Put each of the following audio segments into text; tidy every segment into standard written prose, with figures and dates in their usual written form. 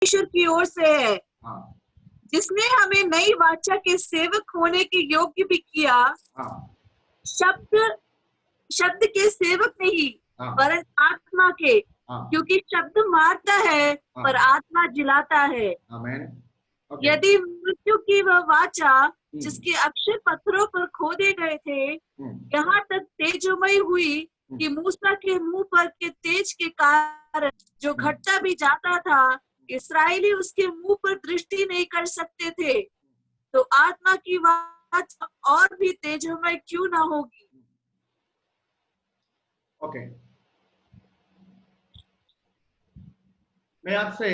ईश्वर की ओर से है, हाँ, जिसने हमें नई वाचा के सेवक होने के योग्य भी किया। हाँ, शब्द शब्द के सेवक नहीं, हाँ, वरन आत्मा के, हाँ, क्योंकि शब्द मारता है पर हाँ, आत्मा जिलाता है। आमेन। ओके। यदि मृत्यु की वह वाचा, हम्म, जिसके अक्षर पत्थरों पर खोदे गए थे, हम्म, यहाँ तक तेजोमय हुई कि मूसा के मुंह पर के तेज के कारण जो घटता भी जाता था, इस्राएली उसके मुंह पर दृष्टि नहीं कर सकते थे, तो आत्मा की वाचा और भी तेजोमय क्यों ना होगी। ओके, मैं आपसे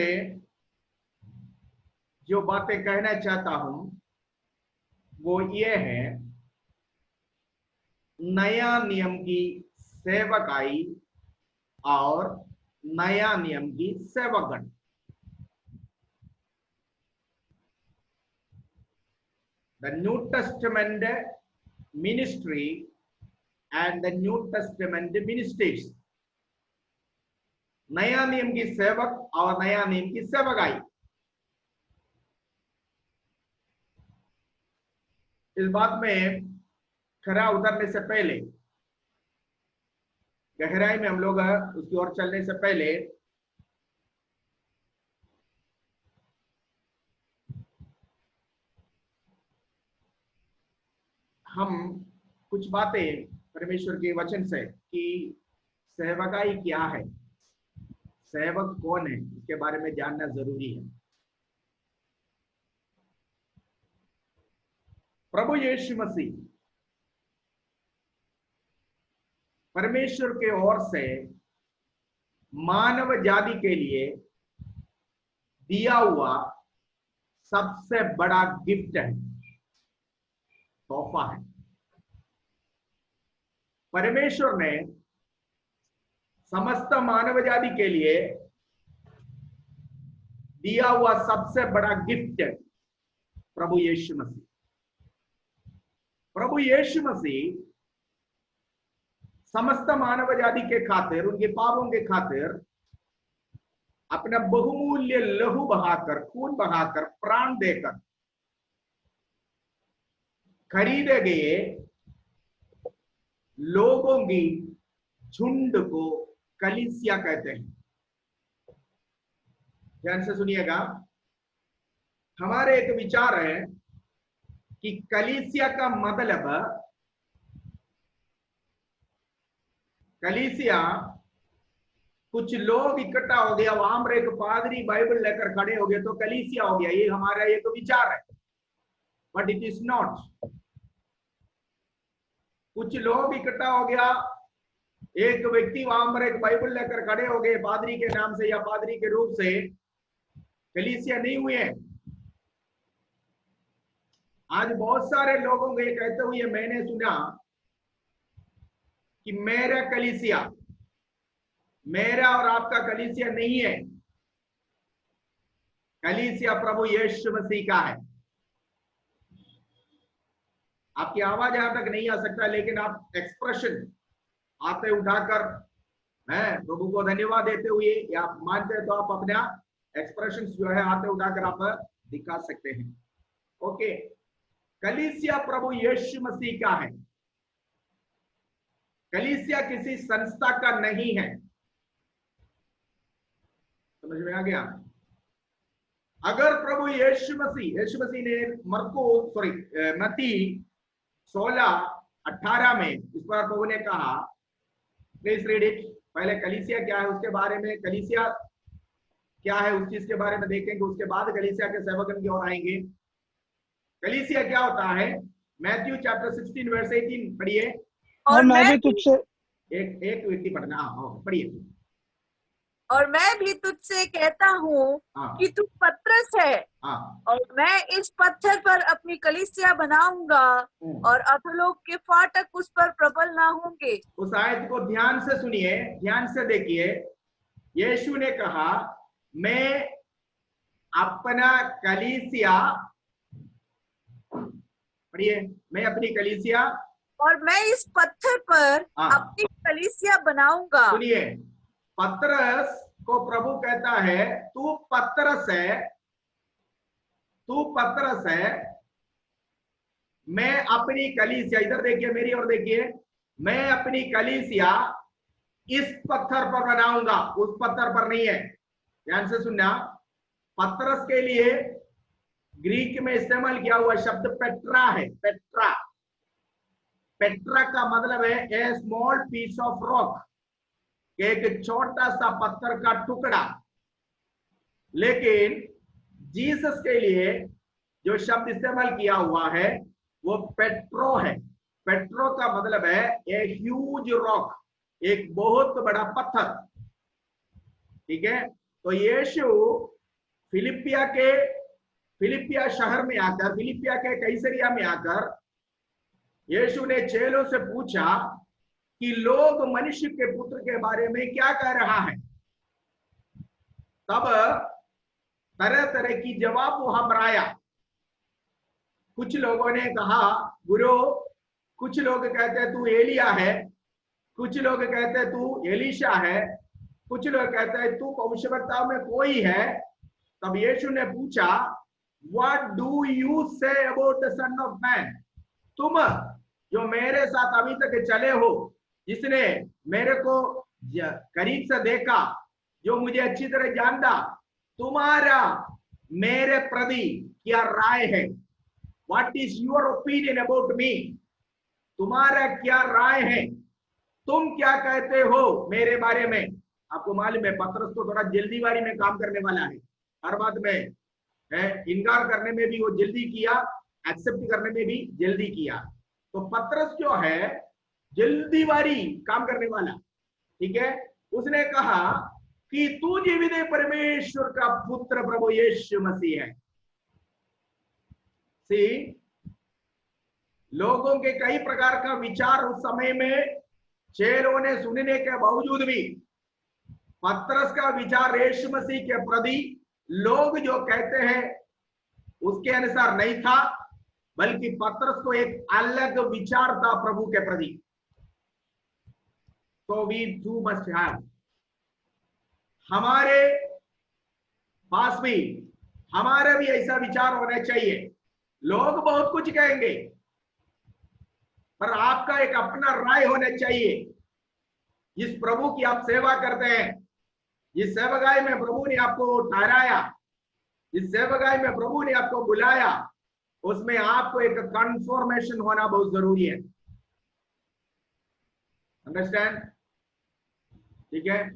जो बातें कहना चाहता हूं वो ये है, नया नियम की सेवकाई और नया नियम की सेवकगण। The New Testament ministry and the New Testament ministries. नया नियम की सेवक और नया नियम की सेवकाई। इस बात में खरा उतरने से पहले, गहराई में हम लोग उसकी ओर चलने से पहले, हम कुछ बातें परमेश्वर के वचन से कि सेवकाई क्या है, सेवक कौन है, इसके बारे में जानना जरूरी है। प्रभु यीशु मसीह परमेश्वर के ओर से मानव जाति के लिए दिया हुआ सबसे बड़ा गिफ्ट है, तोहफा है। परमेश्वर ने समस्त मानव जाति के लिए दिया हुआ सबसे बड़ा गिफ्ट है प्रभु यीशु मसीह। प्रभु यीशु मसीह समस्त मानव जाति के खातिर, उनके पापों के खातिर अपना बहुमूल्य लहू बहाकर, खून बहाकर, प्राण देकर खरीदे गए लोगों की झुंड को कलीसिया कहते हैं। ध्यान से सुनिएगा, हमारे एक विचार है कि कलीसिया का मतलब, कलीसिया कुछ लोग इकट्ठा हो गया, वहां पर एक पादरी बाइबल लेकर खड़े हो गए तो कलीसिया हो गया, ये हमारा एक विचार है, बट इट इज नॉट। कुछ लोग इकट्ठा हो गया, एक व्यक्ति वहां पर एक बाइबल लेकर खड़े हो गए पादरी के नाम से या पादरी के रूप से, कलीसिया नहीं हुए। आज बहुत सारे लोगों को ये कहते हुए मैंने सुना कि मेरा कलीसिया, मेरा और आपका कलीसिया नहीं है, कलीसिया प्रभु यीशु मसीह का है। आपकी आवाज यहां तक नहीं आ सकता, लेकिन आप एक्सप्रेशन हाथे उठाकर प्रभु को धन्यवाद देते हुए, या आप मानते हैं तो आप अपना एक्सप्रेशन जो है हाथे उठाकर आप दिखा सकते हैं। ओके, कलीसिया प्रभु यीशु मसीह का है, कलीसिया किसी संस्था का नहीं है। समझ में आ गया? अगर प्रभु यीशु मसीह ने मत्ती 16:18 में इस पर प्रभु ने कहा, प्लीज रीड इट। पहले कलीसिया क्या है उसके बारे में, कलीसिया क्या है उस चीज के बारे में देखेंगे, उसके बाद कलीसिया के सेवकन की ओर आएंगे। कलीसिया क्या होता है? मैथ्यू चैप्टर 16 वर्स 18 पढ़िए। और मैं भी तुझसे, एक व्यक्ति पढ़ना, पढ़िए। और मैं भी तुझसे कहता हूँ कि तू पतरस है, और मैं इस पत्थर पर अपनी कलीसिया बनाऊंगा, और अधोलोक के फाटक उस पर प्रबल ना होंगे। उस आयत को ध्यान से सुनिए, ध्यान से देखिए। यीशु ने कहा, मैं अपना कलीसिया, पढ़िए, मैं अपनी कलीसिया, और मैं इस पत्थर पर अपनी कलीसिया बनाऊंगा। सुनिए, पतरस को प्रभु कहता है तू पतरस है, तू पतरस है, मैं अपनी कलीसिया, इधर देखिए मेरी ओर देखिए, मैं अपनी कलीसिया इस पत्थर पर बनाऊंगा, उस पत्थर पर नहीं है। ध्यान से सुनना, पतरस के लिए ग्रीक में इस्तेमाल किया हुआ शब्द पेट्रा है। पेट्रा, पेट्रा का मतलब है ए स्मॉल पीस ऑफ रॉक, एक छोटा सा पत्थर का टुकड़ा। लेकिन जीसस के लिए जो शब्द इस्तेमाल किया हुआ है वो पेट्रो है। पेट्रो का मतलब है ए ह्यूज रॉक, एक बहुत बड़ा पत्थर। ठीक है, तो यीशु फिलिपिया शहर में आकर, फिलिपिया के कैसरिया में आकर यीशु ने चेलों से पूछा कि लोग मनुष्य के पुत्र के बारे में क्या कह रहा है। तब तरह तरह की जवाब वहां पर आया। कुछ लोगों ने कहा गुरु, कुछ लोग कहते तू एलिया है, कुछ लोग कहते तू एलीशा है, कुछ लोग कहते हैं तू भविष्यवक्ताओं में कोई है। तब यीशु ने पूछा what do you say about the son of man, तुम जो मेरे साथ अभी तक चले हो, जिसने मेरे को करीब से देखा, जो मुझे अच्छी तरह जानता, तुम्हारा मेरे प्रति क्या राय है? What is your opinion about me, तुम्हारा क्या राय है, तुम क्या कहते हो मेरे बारे में? आपको मालूम है पतरस तो थोड़ा जल्दीबाजी में काम करने वाला है, हर बात में इनकार करने में भी वो जल्दी किया, एक्सेप्ट करने में भी जल्दी किया। तो पतरस जो है जल्दीबाजी काम करने वाला, ठीक है, उसने कहा कि तू जीवित परमेश्वर का पुत्र प्रभु यीशु मसीह है। सी, लोगों के कई प्रकार का विचार उस समय में चेलों ने सुनने के बावजूद भी पतरस का विचार यीशु मसीह के प्रति लोग जो कहते हैं उसके अनुसार नहीं था, बल्कि पतरस को एक अलग विचार था प्रभु के प्रति। तो वी टू मस्ट हैव, हमारे पास भी, हमारा भी ऐसा विचार होना चाहिए। लोग बहुत कुछ कहेंगे, पर आपका एक अपना राय होना चाहिए। जिस प्रभु की आप सेवा करते हैं, जिस सेवकाई में प्रभु ने आपको ठहराया, जिस सेवकाई में प्रभु ने आपको बुलाया, उसमें आपको एक कन्फर्मेशन होना बहुत जरूरी है। अंडरस्टैंड? ठीक है,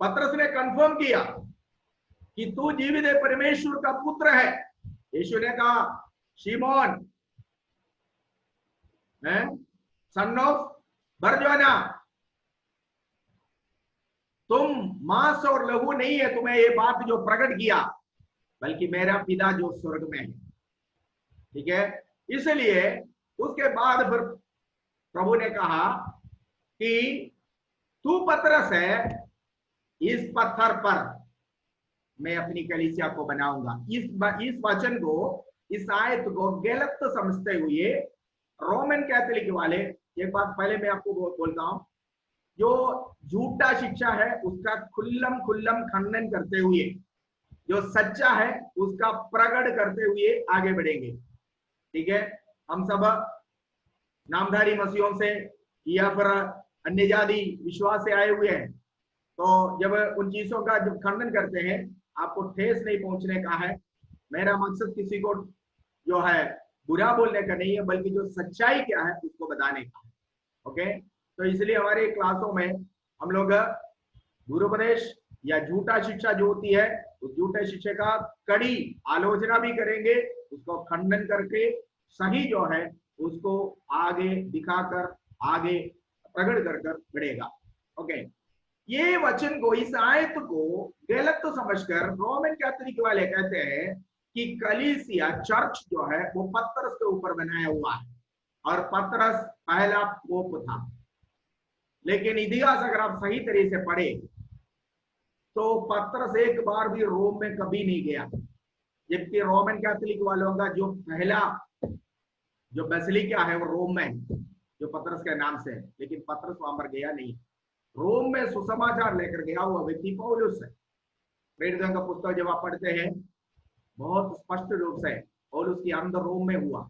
पतरस ने कंफर्म किया कि तू जीवित परमेश्वर का पुत्र है। यीशु ने कहा शिमोन, सन ऑफ बरजोना, तुम मांस और लहू नहीं है तुम्हें ये बात जो प्रकट किया, बल्कि मेरा पिता जो स्वर्ग में है। ठीक है, इसलिए उसके बाद फिर प्रभु ने कहा कि तू पतरस है, इस पत्थर पर मैं अपनी कलीसिया को बनाऊंगा। इस वचन को, इस आयत को गलत समझते हुए रोमन कैथोलिक वाले, एक बात पहले मैं आपको बोलता हूं, जो झूठा शिक्षा है उसका खुल्लम खंडन करते हुए, जो सच्चा है उसका प्रकट करते हुए आगे बढ़ेंगे। ठीक है, हम सब नामधारी मसीहों से या फिर अन्य जाति विश्वास से आए हुए हैं, तो जब उन चीजों का जब खंडन करते हैं, आपको ठेस नहीं पहुंचने का है। मेरा मकसद किसी को जो है बुरा बोलने का नहीं है, बल्कि जो सच्चाई क्या है उसको बताने का है। ओके, तो इसलिए हमारे क्लासों में हम लोग गुरुपदेश या झूठा शिक्षा जो होती है, उस झूठे शिक्षा का कड़ी आलोचना भी करेंगे, उसको खंडन करके सही जो है उसको आगे दिखाकर, आगे प्रकट कर बढ़ेगा। ओके, ये वचन को, इस आयत को गलत तो समझकर रोमन कैथोलिक वाले कहते हैं कि कलीसिया चर्च जो है वो पतरस के ऊपर बनाया हुआ है, और पतरस पहला पोप था। लेकिन इतिहास अगर आप सही तरीके से पढ़े तो पतरस एक बार भी रोम में कभी नहीं गया, जबकि रोमन कैथोलिक वालों का जो पहला जो बेसिलिका है वो रोम में है, जो पतरस के नाम से है। लेकिन पतरस वहां पर गया नहीं। रोम में सुसमाचार लेकर गया हुआ व्यक्ति पौलुस है। प्रेरितों का पुस्तक जब आप पढ़ते हैं बहुत स्पष्ट रूप से पौलुस की अंदर रोम में हुआ,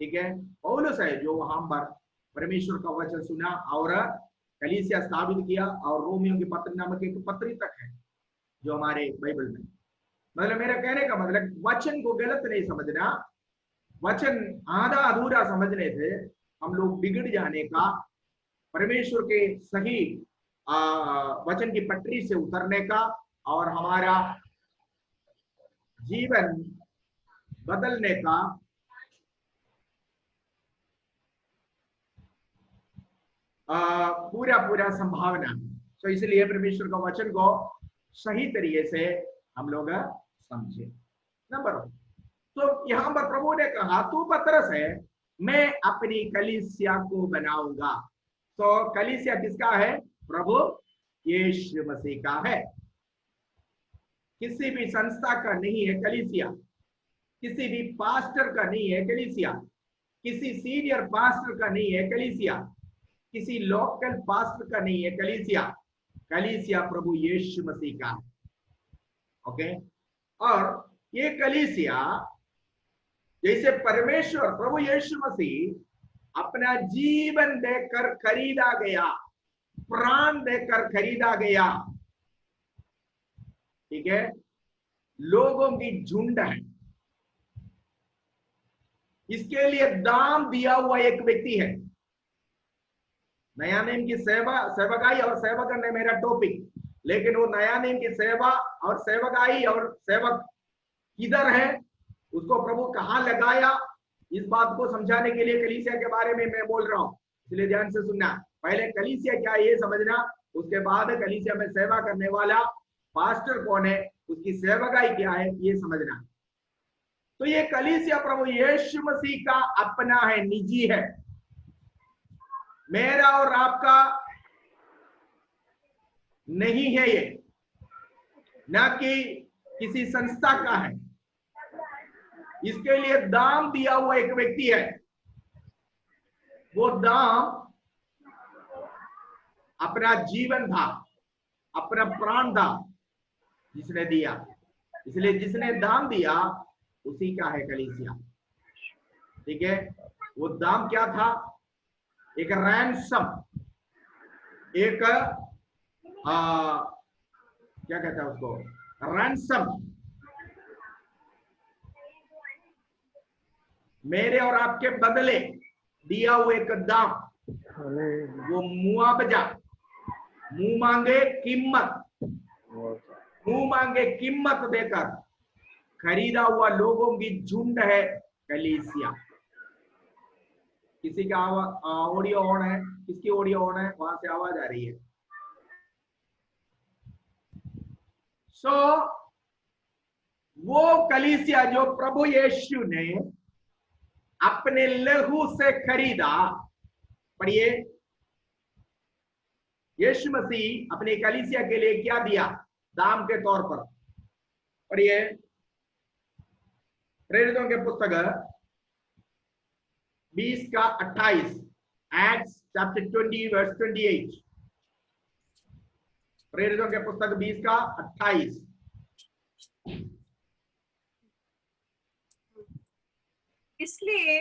ठीक है। पौलुस है जो वहां पर परमेश्वर का वचन सुना और कलीसिया स्थापित किया, और रोमियों की पत्री नामक एक पत्री तक है जो हमारे बाइबल में। मतलब मेरा कहने का मतलब वचन को गलत नहीं समझना, वचन आधा अधूरा समझने से हम लोग बिगड़ जाने का, परमेश्वर के सही वचन की पटरी से उतरने का और हमारा जीवन बदलने का पूरा संभावना। तो इसलिए परमेश्वर का वचन को सही तरीके से हम लोग समझे। नंबर 1, तो यहां पर प्रभु ने कहा तू पतरस है, मैं अपनी कलीसिया को बनाऊंगा। तो कलीसिया किसका है? प्रभु यीशु मसीह का है, किसी भी संस्था का नहीं है कलीसिया, किसी भी पास्टर का नहीं है कलीसिया, किसी सीनियर पास्टर का नहीं है कलीसिया, किसी लोकल पास्टर का नहीं है कलीसिया। कलीसिया प्रभु यीशु मसीह का है। ओके, और ये कलीसिया जैसे परमेश्वर प्रभु यीशु मसीह अपना जीवन देकर खरीदा गया, प्राण देकर खरीदा गया, ठीक है, लोगों की झुंड है, इसके लिए दाम दिया हुआ एक व्यक्ति है। नया नेम की सेवा, सेवकाई और सेवक ने मेरा टॉपिक, लेकिन वो नया नेम की सेवा और सेवकाई और सेवक किधर है, उसको प्रभु कहां लगाया, इस बात को समझाने के लिए कलीसिया के बारे में मैं बोल रहा हूं, इसलिए ध्यान से सुनना। पहले कलीसिया क्या है ये समझना, उसके बाद कलीसिया में सेवा करने वाला पास्टर कौन है, उसकी सेवकाई क्या है ये समझना। तो ये कलीसिया प्रभु यीशु मसीह का अपना है, निजी है, मेरा और आपका नहीं है ये, ना कि किसी संस्था का है। इसके लिए दाम दिया हुआ एक व्यक्ति है, वो दाम अपना जीवन था, अपना प्राण था जिसने दिया, इसलिए जिसने दाम दिया उसी का है कलीसिया, ठीक है। वो दाम क्या था? एक रैंसम, एक क्या कहता है उसको, रैंसम, मेरे और आपके बदले दिया हुआ एक दाम, वो मुआवजा, मुंह मांगे कीमत, मुंह मांगे कीमत देकर खरीदा हुआ लोगों की झुंड है कलीसिया। किसी का ऑडियो ऑन है? किसकी ऑडियो ऑन है? वहां से आवाज आ रही है। सो वो कलीसिया जो प्रभु यीशु ने अपने लहू से खरीदा, पढ़िए, यीशु मसीह अपने कलीसिया के लिए क्या दिया दाम के तौर पर? पढ़िए प्रेरितों के पुस्तक 20 का 28, एक्ट्स चैप्टर 20 वर्स 28, प्रेरितों के पुस्तक 20 का 28। इसलिए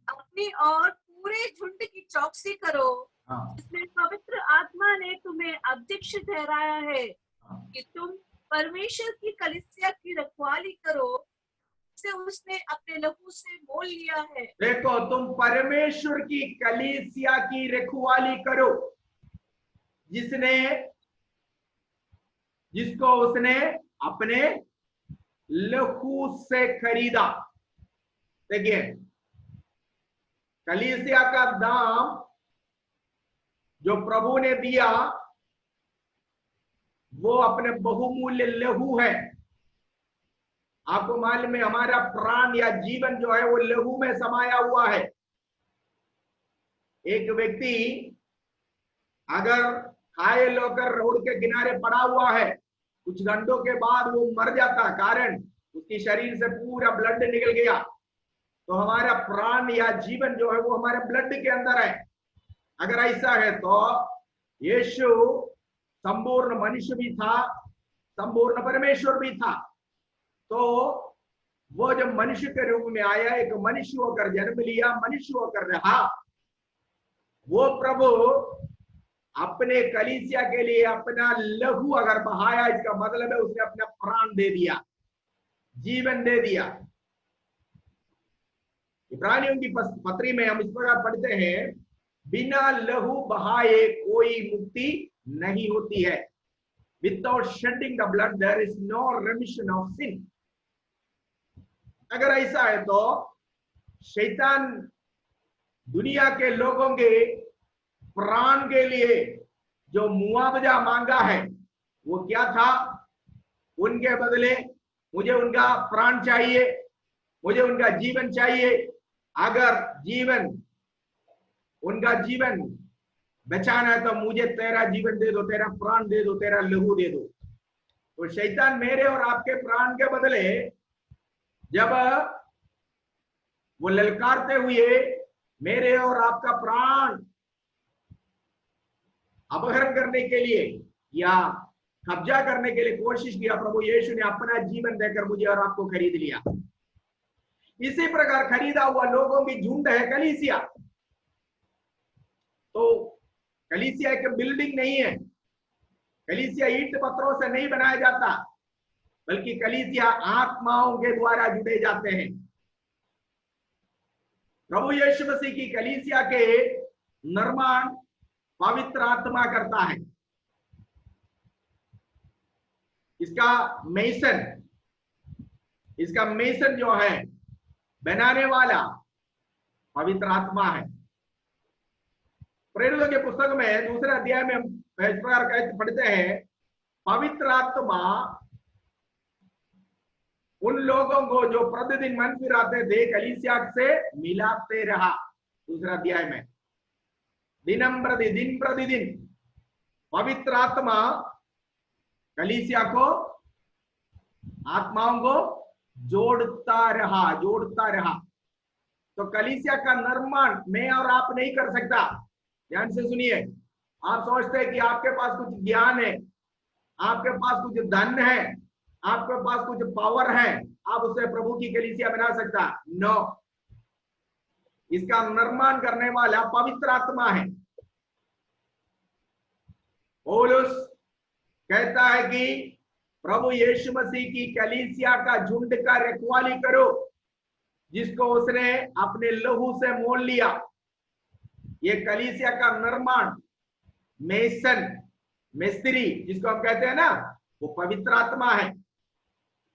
अपनी और पूरे झुंड की चौकसी करो, जिसमें पवित्र आत्मा ने तुम्हें अध्यक्ष ठहराया है कि तुम परमेश्वर की कलीसिया की रखवाली करो, से उसने अपने लहू से मोल लिया है। देखो, तुम परमेश्वर की कलीसिया की रखवाली करो, जिसको उसने अपने लहू से खरीदा। देखिए, कलीसिया का दाम जो प्रभु ने दिया वो अपने बहुमूल्य लहू है। आपको मालूम है हमारा प्राण या जीवन जो है वो लहू में समाया हुआ है। एक व्यक्ति अगर घायल होकर रोड के किनारे पड़ा हुआ है, कुछ घंटों के बाद वो मर जाता, कारण उसकी शरीर से पूरा ब्लड निकल गया। तो हमारा प्राण या जीवन जो है वो हमारे ब्लड के अंदर है। अगर ऐसा है तो यीशु संपूर्ण मनुष्य भी था, संपूर्ण परमेश्वर भी था। तो वो जब मनुष्य के रूप में आया, एक मनुष्य होकर जन्म लिया, मनुष्य होकर रहा, वो प्रभु अपने कलीसिया के लिए अपना लहू अगर बहाया, इसका मतलब है उसने अपना प्राण दे दिया, जीवन दे दिया। इब्रानियों की पत्री में हम इस प्रकार पढ़ते हैं, बिना लहू बहाए कोई मुक्ति नहीं होती है। Without shedding the blood there is no remission of sin. अगर ऐसा है तो शैतान दुनिया के लोगों के प्राण के लिए जो मुआवजा मांगा है वो क्या था? उनके बदले मुझे उनका प्राण चाहिए, मुझे उनका जीवन चाहिए। अगर उनका जीवन बचाना है तो मुझे तेरा जीवन दे दो, तेरा प्राण दे दो, तेरा लहू दे दो। तो शैतान मेरे और आपके प्राण के बदले जब वो ललकारते हुए मेरे और आपका प्राण अपहरण करने के लिए या कब्जा करने के लिए कोशिश किया, प्रभु यीशु ने अपना जीवन देकर मुझे और आपको खरीद लिया। इसी प्रकार खरीदा हुआ लोगों की झुंड है कलीसिया। तो कलीसिया एक बिल्डिंग नहीं है, कलीसिया ईंट पत्थरों से नहीं बनाया जाता, बल्कि कलीसिया आत्माओं के द्वारा जुड़े जाते हैं। प्रभु यीशु मसीह की कलीसिया के निर्माण पवित्र आत्मा करता है। इसका मेसन जो है, बनाने वाला पवित्र आत्मा है। प्रेरितों के पुस्तक में दूसरे अध्याय में हम इस प्रकार पढ़ते हैं, पवित्र आत्मा उन लोगों को जो प्रतिदिन मन फिराते थे कलीसिया से मिलाते रहा। दूसरा अध्याय में दिन प्रतिदिन पवित्र आत्मा कलीसिया को, आत्माओं को जोड़ता रहा। तो कलीसिया का निर्माण मैं और आप नहीं कर सकता। ध्यान से सुनिए। आप सोचते हैं कि आपके पास कुछ ज्ञान है, आपके पास कुछ धन है, आपके पास कुछ पावर है, आप उससे प्रभु की कलीसिया बना सकता? नो। इसका निर्माण करने वाला पवित्र आत्मा है। पौलुस कहता है कि प्रभु यीशु मसीह की कलीसिया का झुंड का रखवाली करो, जिसको उसने अपने लहू से मोल लिया। ये कलीसिया का निर्माण, मिस्त्री जिसको हम कहते हैं ना, वो पवित्र आत्मा है।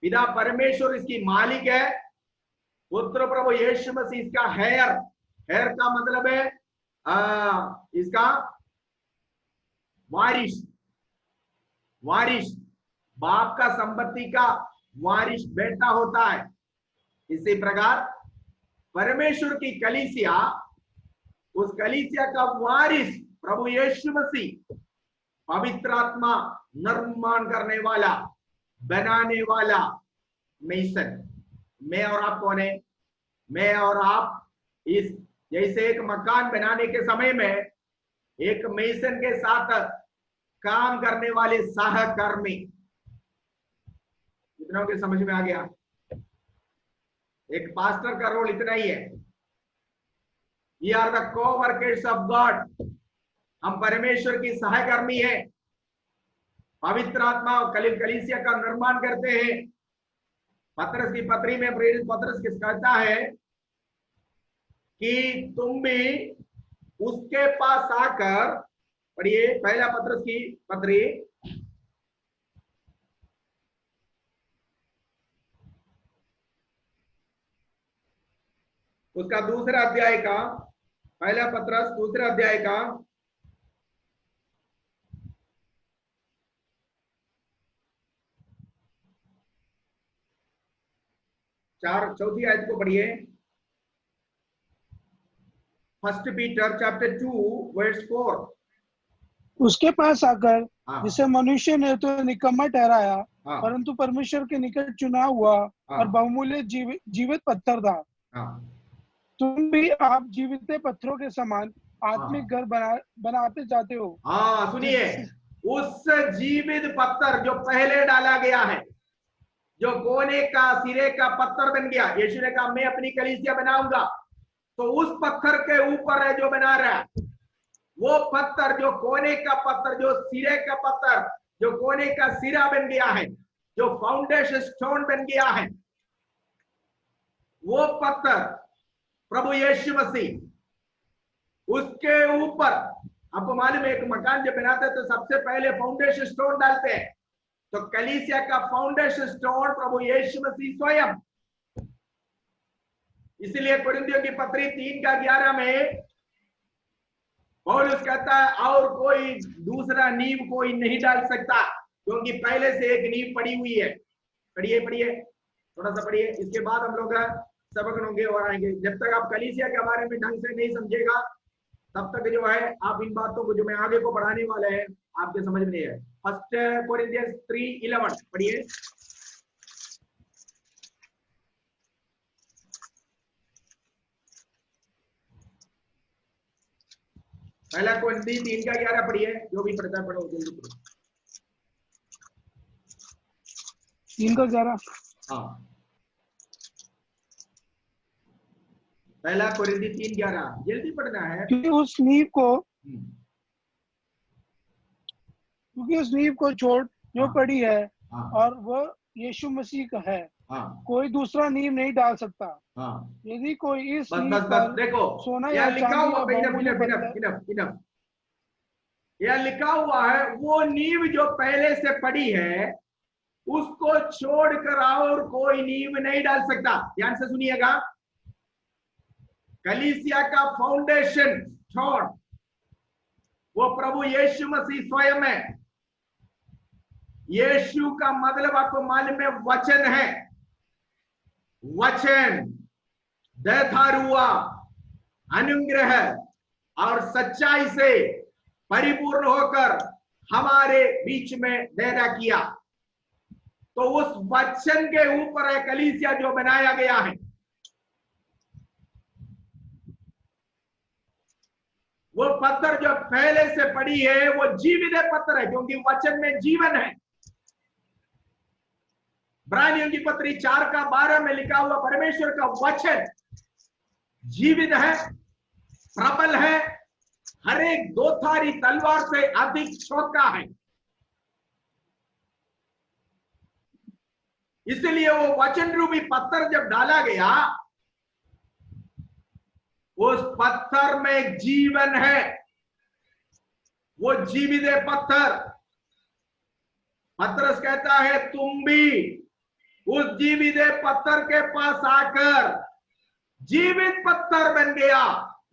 पिता परमेश्वर इसकी मालिक है, पुत्र प्रभु यीशु मसीह इसका हेयर का मतलब है इसका वारिश, बाप का संपत्ति का वारिश बेटा होता है। इसी प्रकार परमेश्वर की कलीसिया, उस कलीसिया का वारिस प्रभु यीशु मसीह, पवित्र आत्मा निर्माण करने वाला, बनाने वाला मेसन। मैं और आप कौन है? मैं और आप इस जैसे एक मकान बनाने के समय में एक मेसन के साथ काम करने वाले सहकर्मी। कितनों के समझ में आ गया? एक पास्टर का रोल इतना ही है। We are the co-workers of God। हम परमेश्वर की सहकर्मी है। पवित्र आत्मा कलीसिया का निर्माण करते हैं। पतरस की पत्री में प्रेरित पतरस किस कहता है कि तुम भी उसके पास आकर, पढ़िए पहला पतरस की पत्री उसका दूसरा अध्याय का, पहला पतरस दूसरा अध्याय का 4-4 आयत को पढ़िए। 1 पीटर चैप्टर 2 वर्स 4। उसके पास आकर, हाँ। जिसे मनुष्य ने तो निकम्मा ठहराया, हाँ। परंतु परमेश्वर के निकट चुना हुआ हाँ। और बहुमूल्य जीवित पत्थर था। हाँ। तुम भी आप जीवित पत्थरों के समान आत्मिक घर बनाते जाते हो। हाँ, सुनिए, उस जीवित पत्थर जो पहले डाला गया है, जो कोने का सिरे का पत्थर बन गया, यीशु ने कहा मैं अपनी कलीसिया बनाऊंगा, तो उस पत्थर के ऊपर है जो बना रहा है, वो पत्थर जो कोने का पत्थर, जो सिरे का पत्थर, जो कोने का सिरा बन गया है, जो फाउंडेशन स्टोन बन गया है, वो पत्थर प्रभु यीशु मसीह, उसके ऊपर आपको मालूम है एक मकान जब बनाते हैं तो सबसे पहले फाउंडेशन स्टोन डालते हैं, तो कलीसिया का फाउंडेशन स्टोन प्रभु यीशु मसीह स्वयं। इसलिए कुरिन्थियों की पत्री 3:11 में पौलुस कहता है और कोई दूसरा नींव कोई नहीं डाल सकता, क्योंकि पहले से एक नींव पड़ी हुई है। पढ़िए थोड़ा सा पढ़िए, इसके बाद हम लोग सबक होंगे और आएंगे। जब तक आप कलीसिया के बारे में ढंग से नहीं समझेगा तब तक जो है आप इन बातों को जो मैं आगे को पढ़ाने वाले हैं आपके समझ में नहीं है। फर्स्ट कोरिन्थियंस 3:11 पढ़िए। पहला कोरिन्थी 3:11 पढ़िए, जो भी पढ़ता है पढ़ो जल्दी पढ़ो। 3:11 हाँ, पहला कोरिन्थी 3:11 जल्दी पढ़ना है। क्योंकि उस नींव को छोड़ जो हाँ, पड़ी है हाँ, और वो यीशु मसीह का है, हाँ, कोई दूसरा नींव नहीं डाल सकता। हाँ, यदि कोई इस बस नींव बस पर बस देखो सोना या यह लिखा चांदी हुआ, या बहुमूल्य पत्थर, इनफ, यह लिखा हुआ है वो नींव जो पहले से पड़ी है उसको छोड़कर और कोई नींव नहीं डाल सकता। ध्यान से सुनिएगा, कलीसिया का फाउंडेशन स्टोन वो प्रभु यीशु मसीह स्वयं है। यीशु का मतलब आपको मालूम है वचन है, वचन देहधार हुआ, अनुग्रह और सच्चाई से परिपूर्ण होकर हमारे बीच में डेरा किया। तो उस वचन के ऊपर है कलीसिया जो बनाया गया है। वो पत्थर जो पहले से पड़ी है वो जीवित पत्थर है, क्योंकि वचन में जीवन है। इब्रानियों की पत्री 4:12 में लिखा हुआ परमेश्वर का वचन जीवित है, प्रबल है, हर एक दोधारी तलवार से अधिक चौका है। इसलिए वो वचन रूपी पत्थर जब डाला गया, उस पत्थर में जीवन है, वो जीवित है पत्थर। पतरस कहता है तुम भी उस जीवित पत्थर के पास आकर जीवित पत्थर बन गया।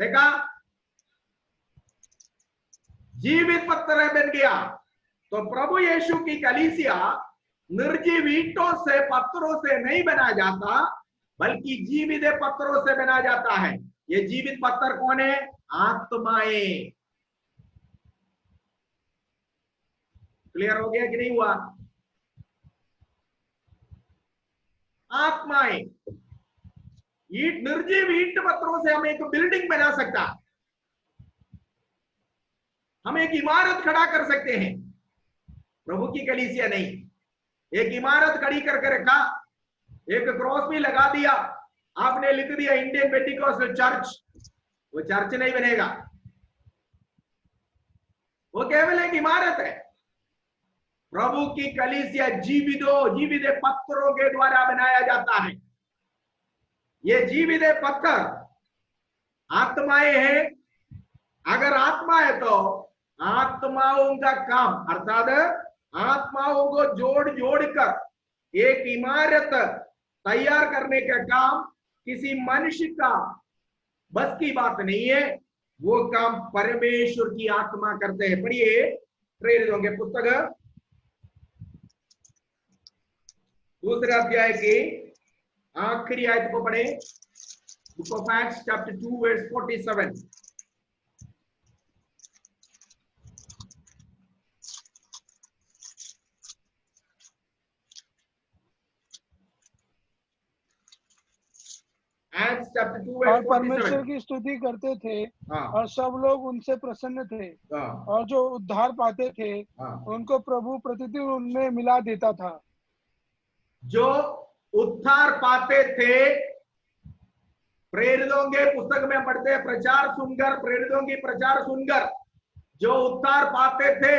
देखा, जीवित पत्थर बन गया। तो प्रभु यीशु की कलीसिया निर्जीव ईंटों से पत्थरों से नहीं बनाया जाता, बल्कि जीवित पत्थरों से बनाया जाता है। ये जीवित पत्थर कौन है? आत्माएं। क्लियर हो गया कि नहीं हुआ? आत्माएं। ईट, निर्जीव ईंट पत्थरों से हम एक बिल्डिंग बना सकता, हम एक इमारत खड़ा कर सकते हैं। प्रभु की कलीसिया नहीं, एक इमारत खड़ी करके रखा, एक क्रॉस भी लगा दिया, आपने लिख दिया इंडियन पेंटिकॉस्टल चर्च, वो चर्च नहीं बनेगा, वो केवल एक इमारत है। प्रभु की कलीसिया जीवित पत्थरों के द्वारा बनाया जाता है। ये जीवित पत्थर आत्माएं हैं। अगर आत्मा है तो आत्माओं का काम, अर्थात आत्माओं को जोड़ जोड़कर एक इमारत तैयार करने का काम किसी मनुष्य का बस की बात नहीं है, वो काम परमेश्वर की आत्मा करते हैं। पढ़िए प्रेरित होंगे पुस्तक 2 अध्याय की आखिरी आयत को पढ़े, book of Acts chapter 2 verse 47। Acts chapter 2 और verse परमेश्वर 47. की स्तुति करते थे हाँ, और सब लोग उनसे प्रसन्न थे हाँ, और जो उद्धार पाते थे हाँ. उनको प्रभु प्रतिदिन उनमें मिला देता था। जो उद्धार पाते थे, प्रेरितों के पुस्तक में पढ़ते हैं, प्रचार सुनकर, प्रेरितों की प्रचार सुनकर जो उद्धार पाते थे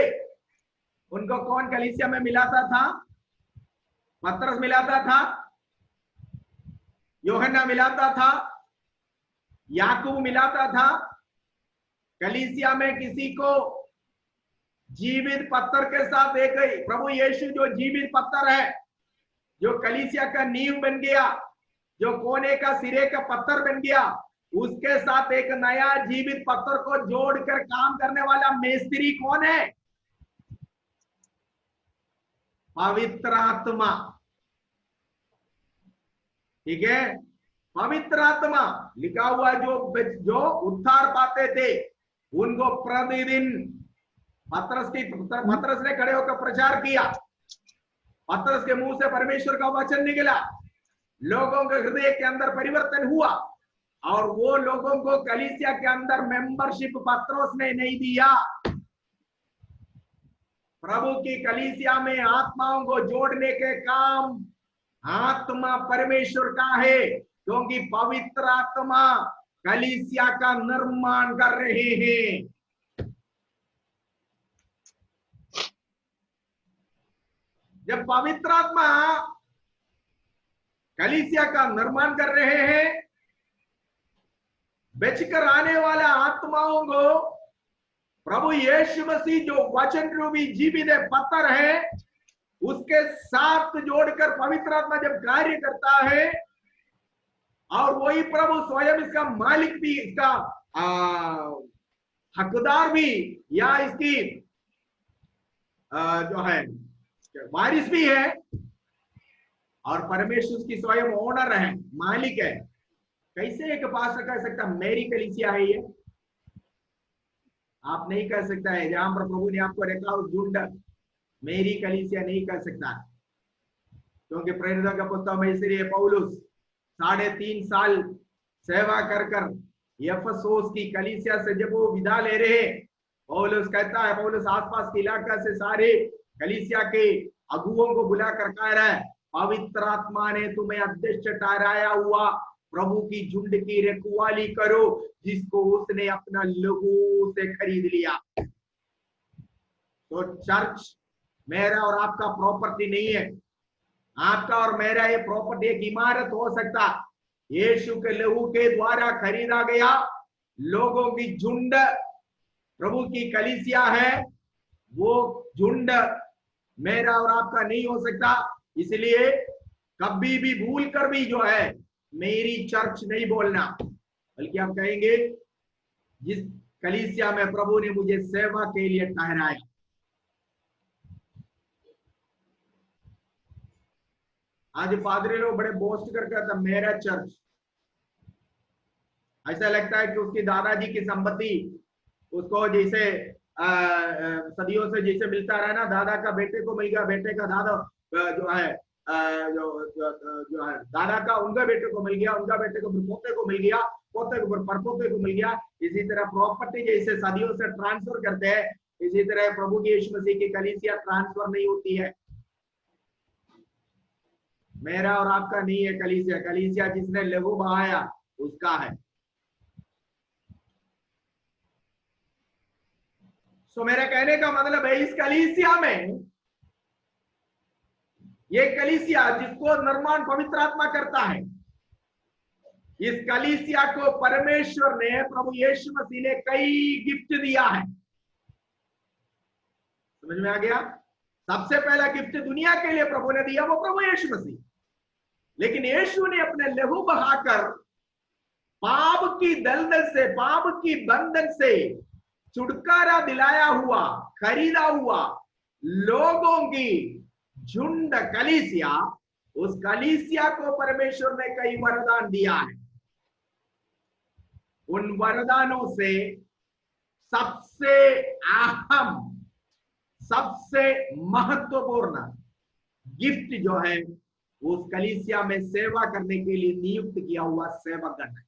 उनको कौन कलीसिया में मिलाता था? पतरस मिलाता था, यूहन्ना मिलाता था, याकूब मिलाता था। कलीसिया में किसी को जीवित पत्थर के साथ एक ही प्रभु यीशु जो जीवित पत्थर है, जो कलीसिया का नींव बन गया, जो कोने का सिरे का पत्थर बन गया, उसके साथ एक नया जीवित पत्थर को जोड़कर काम करने वाला मिस्त्री कौन है? पवित्र आत्मा। ठीक है, पवित्र आत्मा लिखा हुआ जो उद्धार पाते थे उनको प्रतिदिन पतरस ने खड़े होकर प्रचार किया। पतरस के मुंह से परमेश्वर का वचन निकला, लोगों के हृदय के अंदर परिवर्तन हुआ और वो लोगों को कलीसिया के अंदर मेंबरशिप पतरस ने नहीं दिया। प्रभु की कलीसिया में आत्माओं को जोड़ने के काम आत्मा परमेश्वर का है, क्योंकि पवित्र आत्मा कलीसिया का निर्माण कर रहे हैं। जब पवित्र आत्मा कलीसिया का निर्माण कर रहे हैं, बेचकर आने वाला आत्माओं को प्रभु यीशु मसीह जो वचन रूपी जीवित पत्थर है उसके साथ जोड़कर पवित्र आत्मा जब कार्य करता है, और वही प्रभु स्वयं इसका मालिक भी, इसका हकदार भी, या इसकी जो है वारिस भी है, और परमेश्वर की स्वयं ओनर है, मालिक है। कैसे एक पास्टर कह सकता मेरी कलीसिया है ये? आप नहीं कह सकता है। जहां पर प्रभु ने आपको रखा उस झुंड, मेरी कलीसिया नहीं कह सकता, क्योंकि प्रेरितों का पुस्तक में इसलिए पौलुस 3.5 साल सेवा कर कर एफेसोस की कलीसिया से जब वो विदा ले रहे, पौलुस कहता है, पौलुस आसपास के इलाका से सारे कलीसिया के अगुओं को बुला कर कह रहा है, पवित्र आत्मा ने तुम्हें अध्यक्ष ठहराया हुआ प्रभु की झुंड की रखवाली करो, जिसको उसने अपना लहू से खरीद लिया। तो चर्च मेरा और आपका प्रॉपर्टी नहीं है। आपका और मेरा ये प्रॉपर्टी एक इमारत हो सकता, यीशु के लहू के द्वारा खरीदा गया लोगों की झुंड प्रभु की कलीसिया है। वो झुंड मेरा और आपका नहीं हो सकता। इसलिए कभी भी भूल कर भी जो है मेरी चर्च नहीं बोलना, बल्कि आप कहेंगे जिस कलीसिया में प्रभु ने मुझे सेवा के लिए ठहराया। आज पादरी लोग बड़े बोस्ट कर कहता मेरा चर्च। ऐसा लगता है कि उसकी दादाजी की संपत्ति उसको जैसे सदियों से जैसे मिलता रहा ना, दादा का बेटे को मिल गया, बेटे का दादा जो है जो है दादा का उनका बेटे को मिल गया, उनका बेटे को पोते को मिल गया, पोते को परपोते को मिल गया। इसी तरह प्रॉपर्टी जैसे सदियों से ट्रांसफर करते हैं, इसी तरह प्रभु की यीशु मसीह की कलीसिया ट्रांसफर नहीं होती है। मेरा और आपका नहीं है कलीसिया। कलीसिया जिसने लहू बहाया उसका है। सो मेरा कहने का मतलब है, इस कलीसिया में, ये कलीसिया जिसको निर्माण पवित्र आत्मा करता है, इस कलीसिया को परमेश्वर ने, प्रभु यीशु मसीह ने कई गिफ्ट दिया है। समझ में आ गया? सबसे पहला गिफ्ट दुनिया के लिए प्रभु ने दिया, वो प्रभु यीशु मसीह। लेकिन यीशु ने अपने लहू बहाकर पाप की दलदल से, पाप की बंधन से छुटकारा दिलाया हुआ, खरीदा हुआ लोगों की झुंड कलीसिया, उस कलीसिया को परमेश्वर ने कई वरदान दिया है। उन वरदानों से सबसे अहम, सबसे महत्वपूर्ण गिफ्ट जो है उस कलीसिया में सेवा करने के लिए नियुक्त किया हुआ सेवकगण है।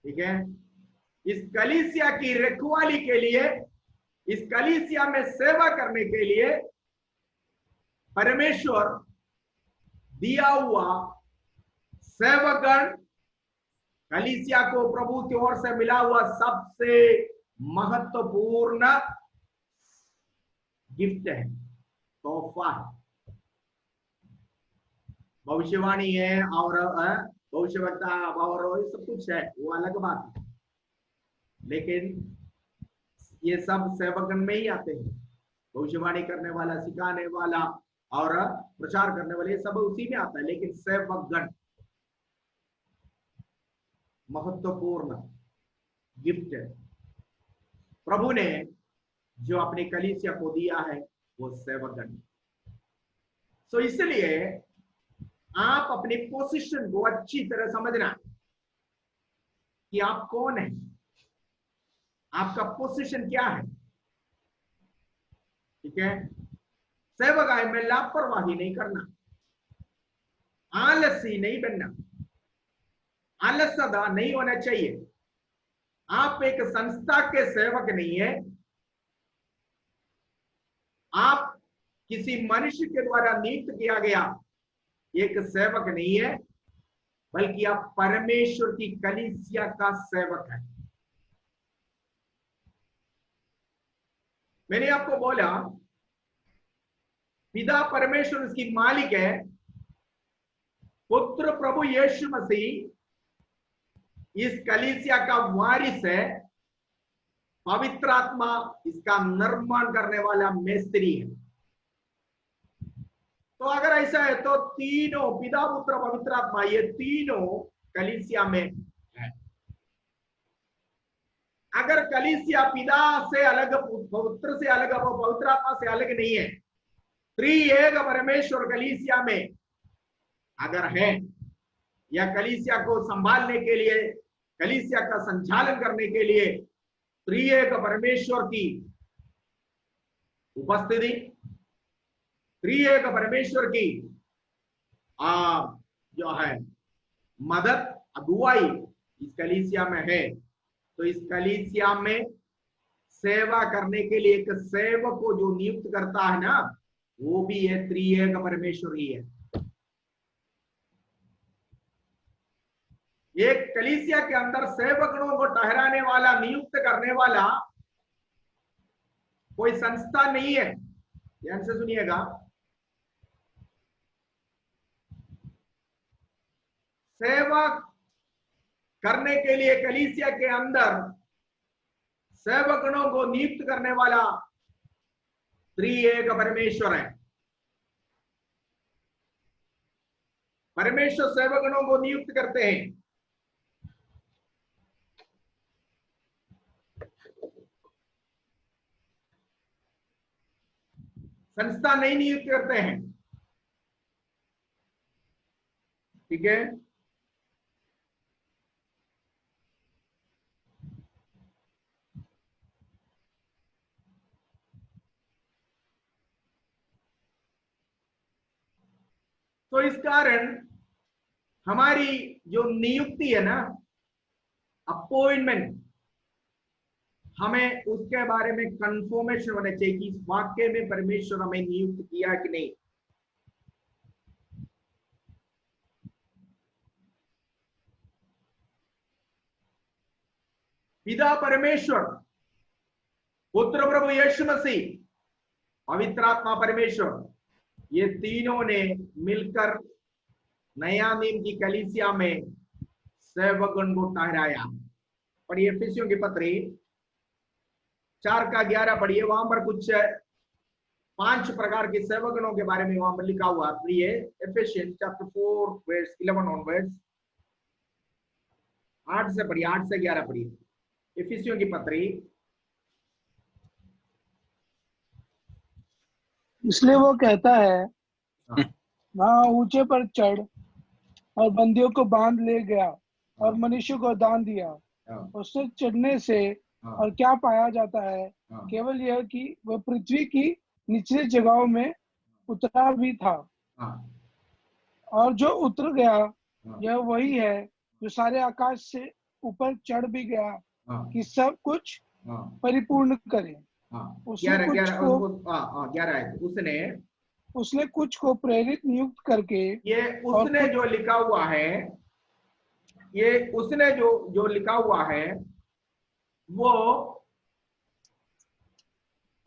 ठीक है, इस कलीसिया की रखवाली के लिए, इस कलीसिया में सेवा करने के लिए परमेश्वर दिया हुआ सेवकगण कलीसिया को प्रभु की ओर से मिला हुआ सबसे महत्वपूर्ण गिफ्ट है, तोहफा है। भविष्यवाणी है और भविष्यवक्ता और ये सब कुछ है, वो अलग बात है, लेकिन ये सब सेवकगण में ही आते हैं। भविष्यवाणी करने वाला, सिखाने वाला और प्रचार करने वाले, सब उसी में आता है। लेकिन सेवकगण महत्वपूर्ण गिफ्ट है प्रभु ने जो अपनी कलीसिया को दिया है, वो सेवकगण। सो इसलिए आप अपनी पोजीशन को अच्छी तरह समझना कि आप कौन है, आपका पोजीशन क्या है। ठीक है, सेवकाई में लापरवाही नहीं करना, आलसी नहीं बनना, आलसदा नहीं होना चाहिए। आप एक संस्था के सेवक नहीं है, आप किसी मनुष्य के द्वारा नियुक्त किया गया एक सेवक नहीं है, बल्कि आप परमेश्वर की कलीसिया का सेवक है। मैंने आपको बोला पिता परमेश्वर उसकी मालिक है, पुत्र प्रभु यीशु मसीह इस कलीसिया का वारिस है, पवित्र आत्मा इसका निर्माण करने वाला मिस्त्री है। तो अगर ऐसा है तो तीनों, पिता पुत्र पवित्र आत्मा, ये तीनों कलीसिया में है। अगर कलीसिया पिता से अलग, पुत्र से अलग, पवित्र आत्मा से अलग नहीं है, त्रिएक परमेश्वर कलीसिया में अगर है, या कलीसिया को संभालने के लिए, कलीसिया का संचालन करने के लिए त्रिएक परमेश्वर की उपस्थिति, त्रिएक परमेश्वर की जो है मदद, अगुवाई इस कलीसिया में है, तो इस कलीसिया में सेवा करने के लिए एक सेवक को जो नियुक्त करता है ना, वो भी है त्रिएक परमेश्वर ही है। एक कलीसिया के अंदर सेवकों को ठहराने वाला, नियुक्त करने वाला कोई संस्था नहीं है। ध्यान से सुनिएगा, सेवा करने के लिए कलीसिया के अंदर सेवकों को नियुक्त करने वाला त्रिएक परमेश्वर है। परमेश्वर सेवकों को नियुक्त करते हैं। संस्था नहीं नियुक्त करते हैं। ठीक है, तो इस कारण हमारी जो नियुक्ति है ना, अपॉइंटमेंट, हमें उसके बारे में कंफर्मेशन होना चाहिए कि इस वाक्य में परमेश्वर हमें नियुक्त किया कि नहीं। पिता परमेश्वर, पुत्र प्रभु यीशु मसीह, पवित्र आत्मा परमेश्वर, ये तीनों ने मिलकर नया नियम की कलीसिया में सेवकगण को ठहराया। और ये एफिसियों की पत्री 4:11 पढ़िए, वहां पर कुछ 5 प्रकार के सेवकगणों के बारे में वहां पर लिखा हुआ। प्रिय एफिशियंस चैप्टर 4 वर्स 11 ऑनवर्ड्स, 8 से पढ़िए, 8 से 11 पढ़िए, एफिसियों की पत्री। इसलिए वो कहता है, वहां ऊंचे पर चढ़ और बंदियों को बांध ले गया और मनुष्य को दान दिया। उससे चढ़ने से हाँ, और क्या पाया जाता है? हाँ, केवल यह कि वह पृथ्वी की निचली जगहों में उतरा भी था, हाँ, और जो उतर गया हाँ, यह वही है जो सारे आकाश से ऊपर चढ़ भी गया हाँ, कि सब कुछ हाँ, परिपूर्ण करे। हाँ। उसने कुछ 11 को हाँ, हाँ, 11 है। उसने कुछ को प्रेरित नियुक्त करके ये और उसने कुछ जो लिखा हुआ है, ये उसने जो जो लिखा हुआ है वो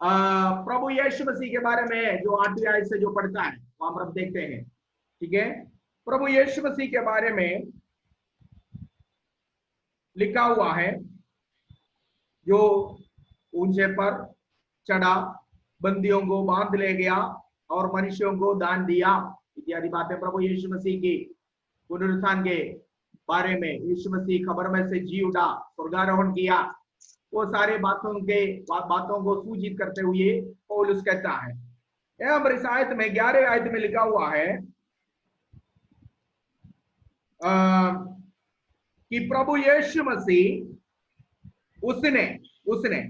प्रभु यीशु मसीह के बारे में जो 8वीं आयत से जो पढ़ता है वहां पर हम देखते हैं। ठीक है, प्रभु यीशु मसीह के बारे में लिखा हुआ है, जो ऊंचे पर चढ़ा, बंदियों को बांध ले गया और मनुष्यों को दान दिया, इत्यादि बातें प्रभु यीशु मसीह की पुनरुत्थान के बारे में। यीशु मसीह खबर में से जी उठा, स्वर्गारोहण किया, वो सारे बातों को सूचित करते हुए पौलुस कहता है। यहाँ पर इस आयत में 11 आयत में लिखा हुआ है कि प्रभु यीशु मसीह उसने उसने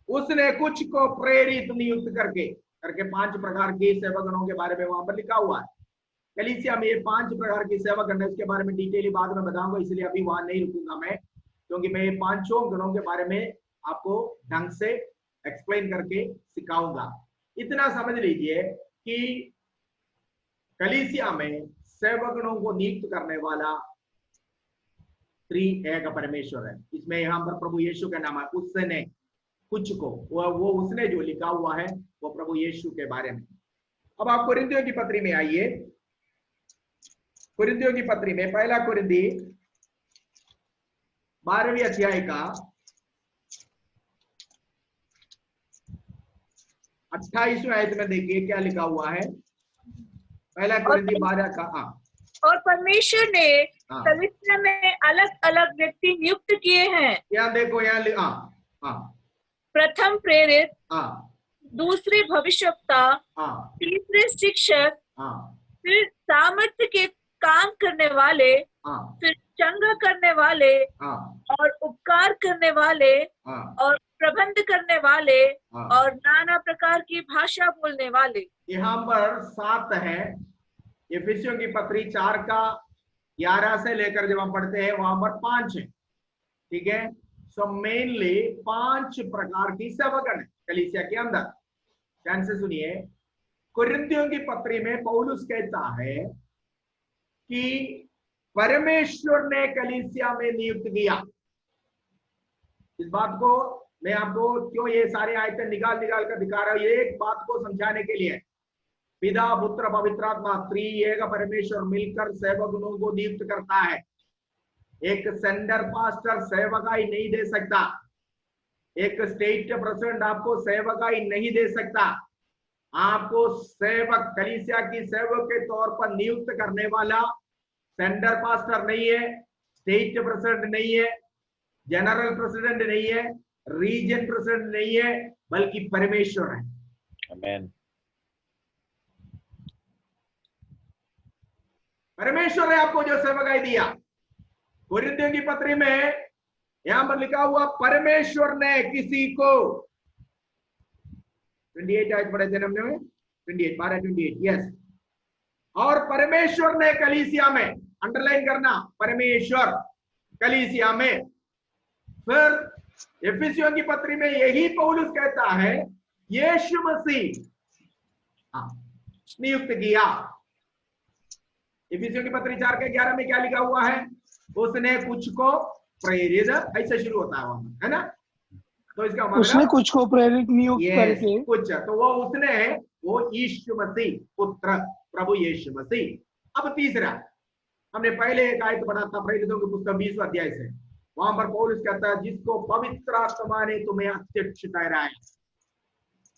उसने कुछ को प्रेरित नियुक्त करके 5 प्रकार के सेवकगणों के बारे में वहां पर लिखा हुआ है। कलीसिया में ये 5 प्रकार की सेवकगण है, उसके बारे में डिटेली बाद में बताऊंगा, इसलिए अभी वहां नहीं रुकूंगा मैं, क्योंकि मैं ये 5 गणों के बारे में आपको ढंग से एक्सप्लेन करके सिखाऊंगा। इतना समझ लीजिए कि कलीसिया में सेवकगणों को नियुक्त करने वाला एक परमेश्वर है। इसमें यहाँ पर प्रभु यीशु का नाम है, उसने कुछ को, वो उसने जो लिखा हुआ है वो प्रभु यीशु के बारे में। अब आप कुरिन्थियों की पत्री में आइए, कुरिन्थियों की पत्री में पहला कुरिन्थी 12वीं अध्याय का 28वें आयत में देखिए क्या लिखा हुआ है। पहला कुरिन्थी 12 का। हाँ, और परमेश्वर ने कलीसिया में अलग अलग व्यक्ति नियुक्त किए हैं। यहाँ देखो, यहाँ हाँ, हाँ, प्रथम प्रेरित, हाँ, दूसरे भविष्यवक्ता, हाँ, तीसरे शिक्षक, हाँ, फिर सामर्थ्य के काम करने वाले, हाँ, फिर चंगा करने वाले, हाँ, और उपकार करने वाले, हाँ, और प्रबंध करने वाले, हाँ। और नाना प्रकार की भाषा बोलने वाले। यहाँ पर 7 है। एफिसियों की पत्री 4 का 11 से लेकर जब हम पढ़ते हैं वहां पर 5 है। ठीक है, सो मेनली 5 प्रकार की सेवकगण है कलीसिया के अंदर। ध्यान से सुनिए, कुरिन्थियों की पत्री में पौलुस कहता है कि परमेश्वर ने कलीसिया में नियुक्त किया। इस बात को मैं आपको क्यों ये सारे आयतें निकाल कर दिखा रहा हूं, ये एक बात को समझाने के लिए। पिता, पुत्र, पवित्र आत्मा, एक परमेश्वर मिलकर सेवकगणों को नियुक्त करता है। एक सेंडर पास्टर सेवकाई नहीं दे सकता, एक स्टेट प्रेसिडेंट आपको सेवकाई नहीं दे सकता। आपको सेवक, कलीसिया की सेवक के तौर पर नियुक्त करने वाला सेंडर पास्टर नहीं है, स्टेट प्रेसिडेंट नहीं है, जनरल प्रेसिडेंट नहीं है, रीजन प्रेसिडेंट नहीं है, बल्कि परमेश्वर है। आमीन। परमेश्वर ने आपको जो सेवकाई दिया। कुरिन्थियों की पत्री में यहां पर लिखा हुआ, परमेश्वर ने किसी को 28 आज पढ़े थे हमने, 28 12-28 यस। और परमेश्वर ने कलीसिया में, अंडरलाइन करना, परमेश्वर कलीसिया में। फिर एफिसियों की पत्री में यही पौलुस कहता है, यीशु मसीह नियुक्त किया। इफिसियों की पत्री 4 के 11 में क्या लिखा हुआ है, उसने कुछ को प्रेरित, ऐसे शुरू होता है ना। तो इसका मतलब उसने कुछ को प्रेरित नियुक्त करके, कुछ, तो वो उसने है, वो यीशु मसीह, पुत्र प्रभु यीशु मसीह। अब तीसरा, हमने पहले एक आयत पढ़ा था प्रेरितों की पुस्तक 20वां अध्याय से, वहां पर पौलुस कहता है, जिसको पवित्र आत्मा ने तुम्हें अध्यक्ष ठहराया।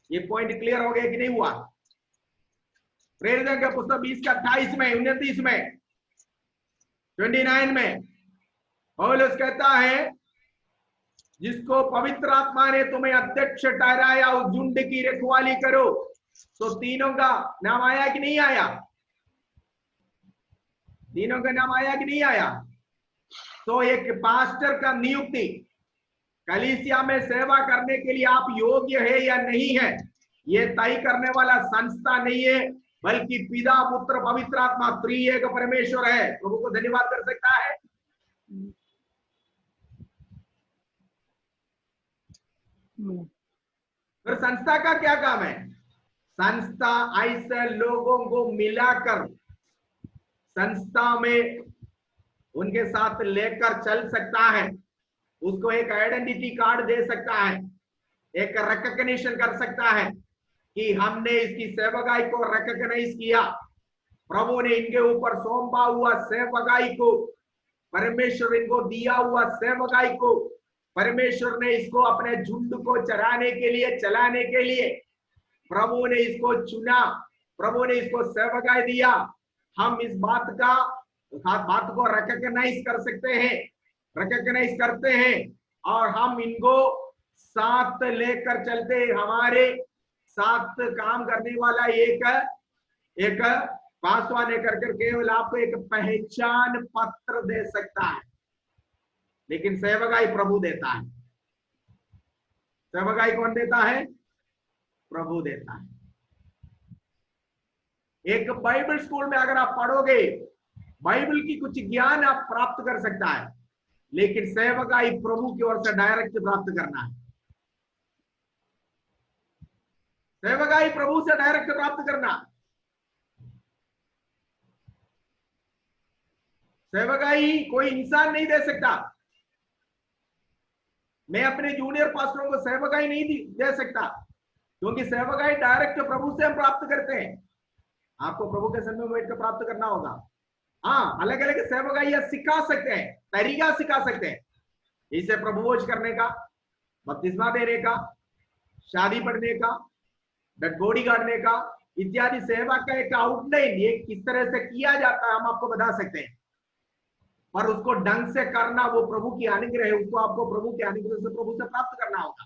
ये पॉइंट क्लियर हो गया कि नहीं हुआ? प्रेरितों का पुस्तक 20 का 28 में, 29 में, 29 में पौलुस कहता है, जिसको पवित्र आत्मा ने तुम्हें अध्यक्ष ठहराया, उस झुंड की रखवाली करो। तो तीनों का नाम आया कि नहीं आया? तीनों का नाम आया कि नहीं आया? तो एक पास्टर का नियुक्ति, कलीसिया में सेवा करने के लिए आप योग्य है या नहीं है, ये तय करने वाला संस्था नहीं है, बल्कि पिता पुत्र पवित्र आत्मा त्रिएक परमेश्वर है। प्रभु को धन्यवाद कर सकता है। फिर संस्था का क्या काम है? संस्था ऐसे लोगों को मिलाकर संस्था में उनके साथ लेकर चल सकता है, उसको एक आइडेंटिटी कार्ड दे सकता है, एक रिकॉग्निशन कर सकता है कि हमने इसकी सेवकाई को रिकॉग्नाइज किया, प्रभु ने इनके ऊपर सौंपा हुआ सेवकाई को, परमेश्वर इनको दिया हुआ सेवकाई को, परमेश्वर ने इसको अपने झुंड को चराने के लिए, चलाने के लिए प्रभु ने इसको चुना, प्रभु ने इसको सेवकाई दिया। हम इस बात को रिकॉग्नाइज कर सकते हैं, रिकॉग्नाइज करते हैं और हम इनको साथ लेकर चलते हैं। हमारे साथ काम करने वाला एक पासवान ने कर केवल आपको एक पहचान पत्र दे सकता है, लेकिन सेवकाई प्रभु देता है। सेवकाई कौन देता है? प्रभु देता है। एक बाइबल स्कूल में अगर आप पढ़ोगे, बाइबल की कुछ ज्ञान आप प्राप्त कर सकता है, लेकिन सेवकाई प्रभु की ओर से डायरेक्ट प्राप्त करना है। सेवकाई प्रभु से डायरेक्ट प्राप्त करना। सेवकाई कोई इंसान नहीं दे सकता। मैं अपने जूनियर पास्टरों को सेवकाई नहीं दे सकता, क्योंकि सेवकाई डायरेक्ट प्रभु से हम प्राप्त करते हैं। आपको प्रभु के सामने बैठ कर प्राप्त करना होगा। हाँ, अलग अलग सेवकाई सिखा सकते हैं, तरीका सिखा सकते हैं, इसे प्रभुभोज करने का, बपतिस्मा देने का, शादी पढ़ने का, डेड बॉडी काटने का इत्यादि सेवा का एक आउटलाइन, ये किस तरह से किया जाता है हम आपको बता सकते हैं, पर उसको ढंग से करना वो प्रभु की अनुग्रह है, उसको आपको प्रभु के अनुग्रह से, प्रभु से प्राप्त करना होगा।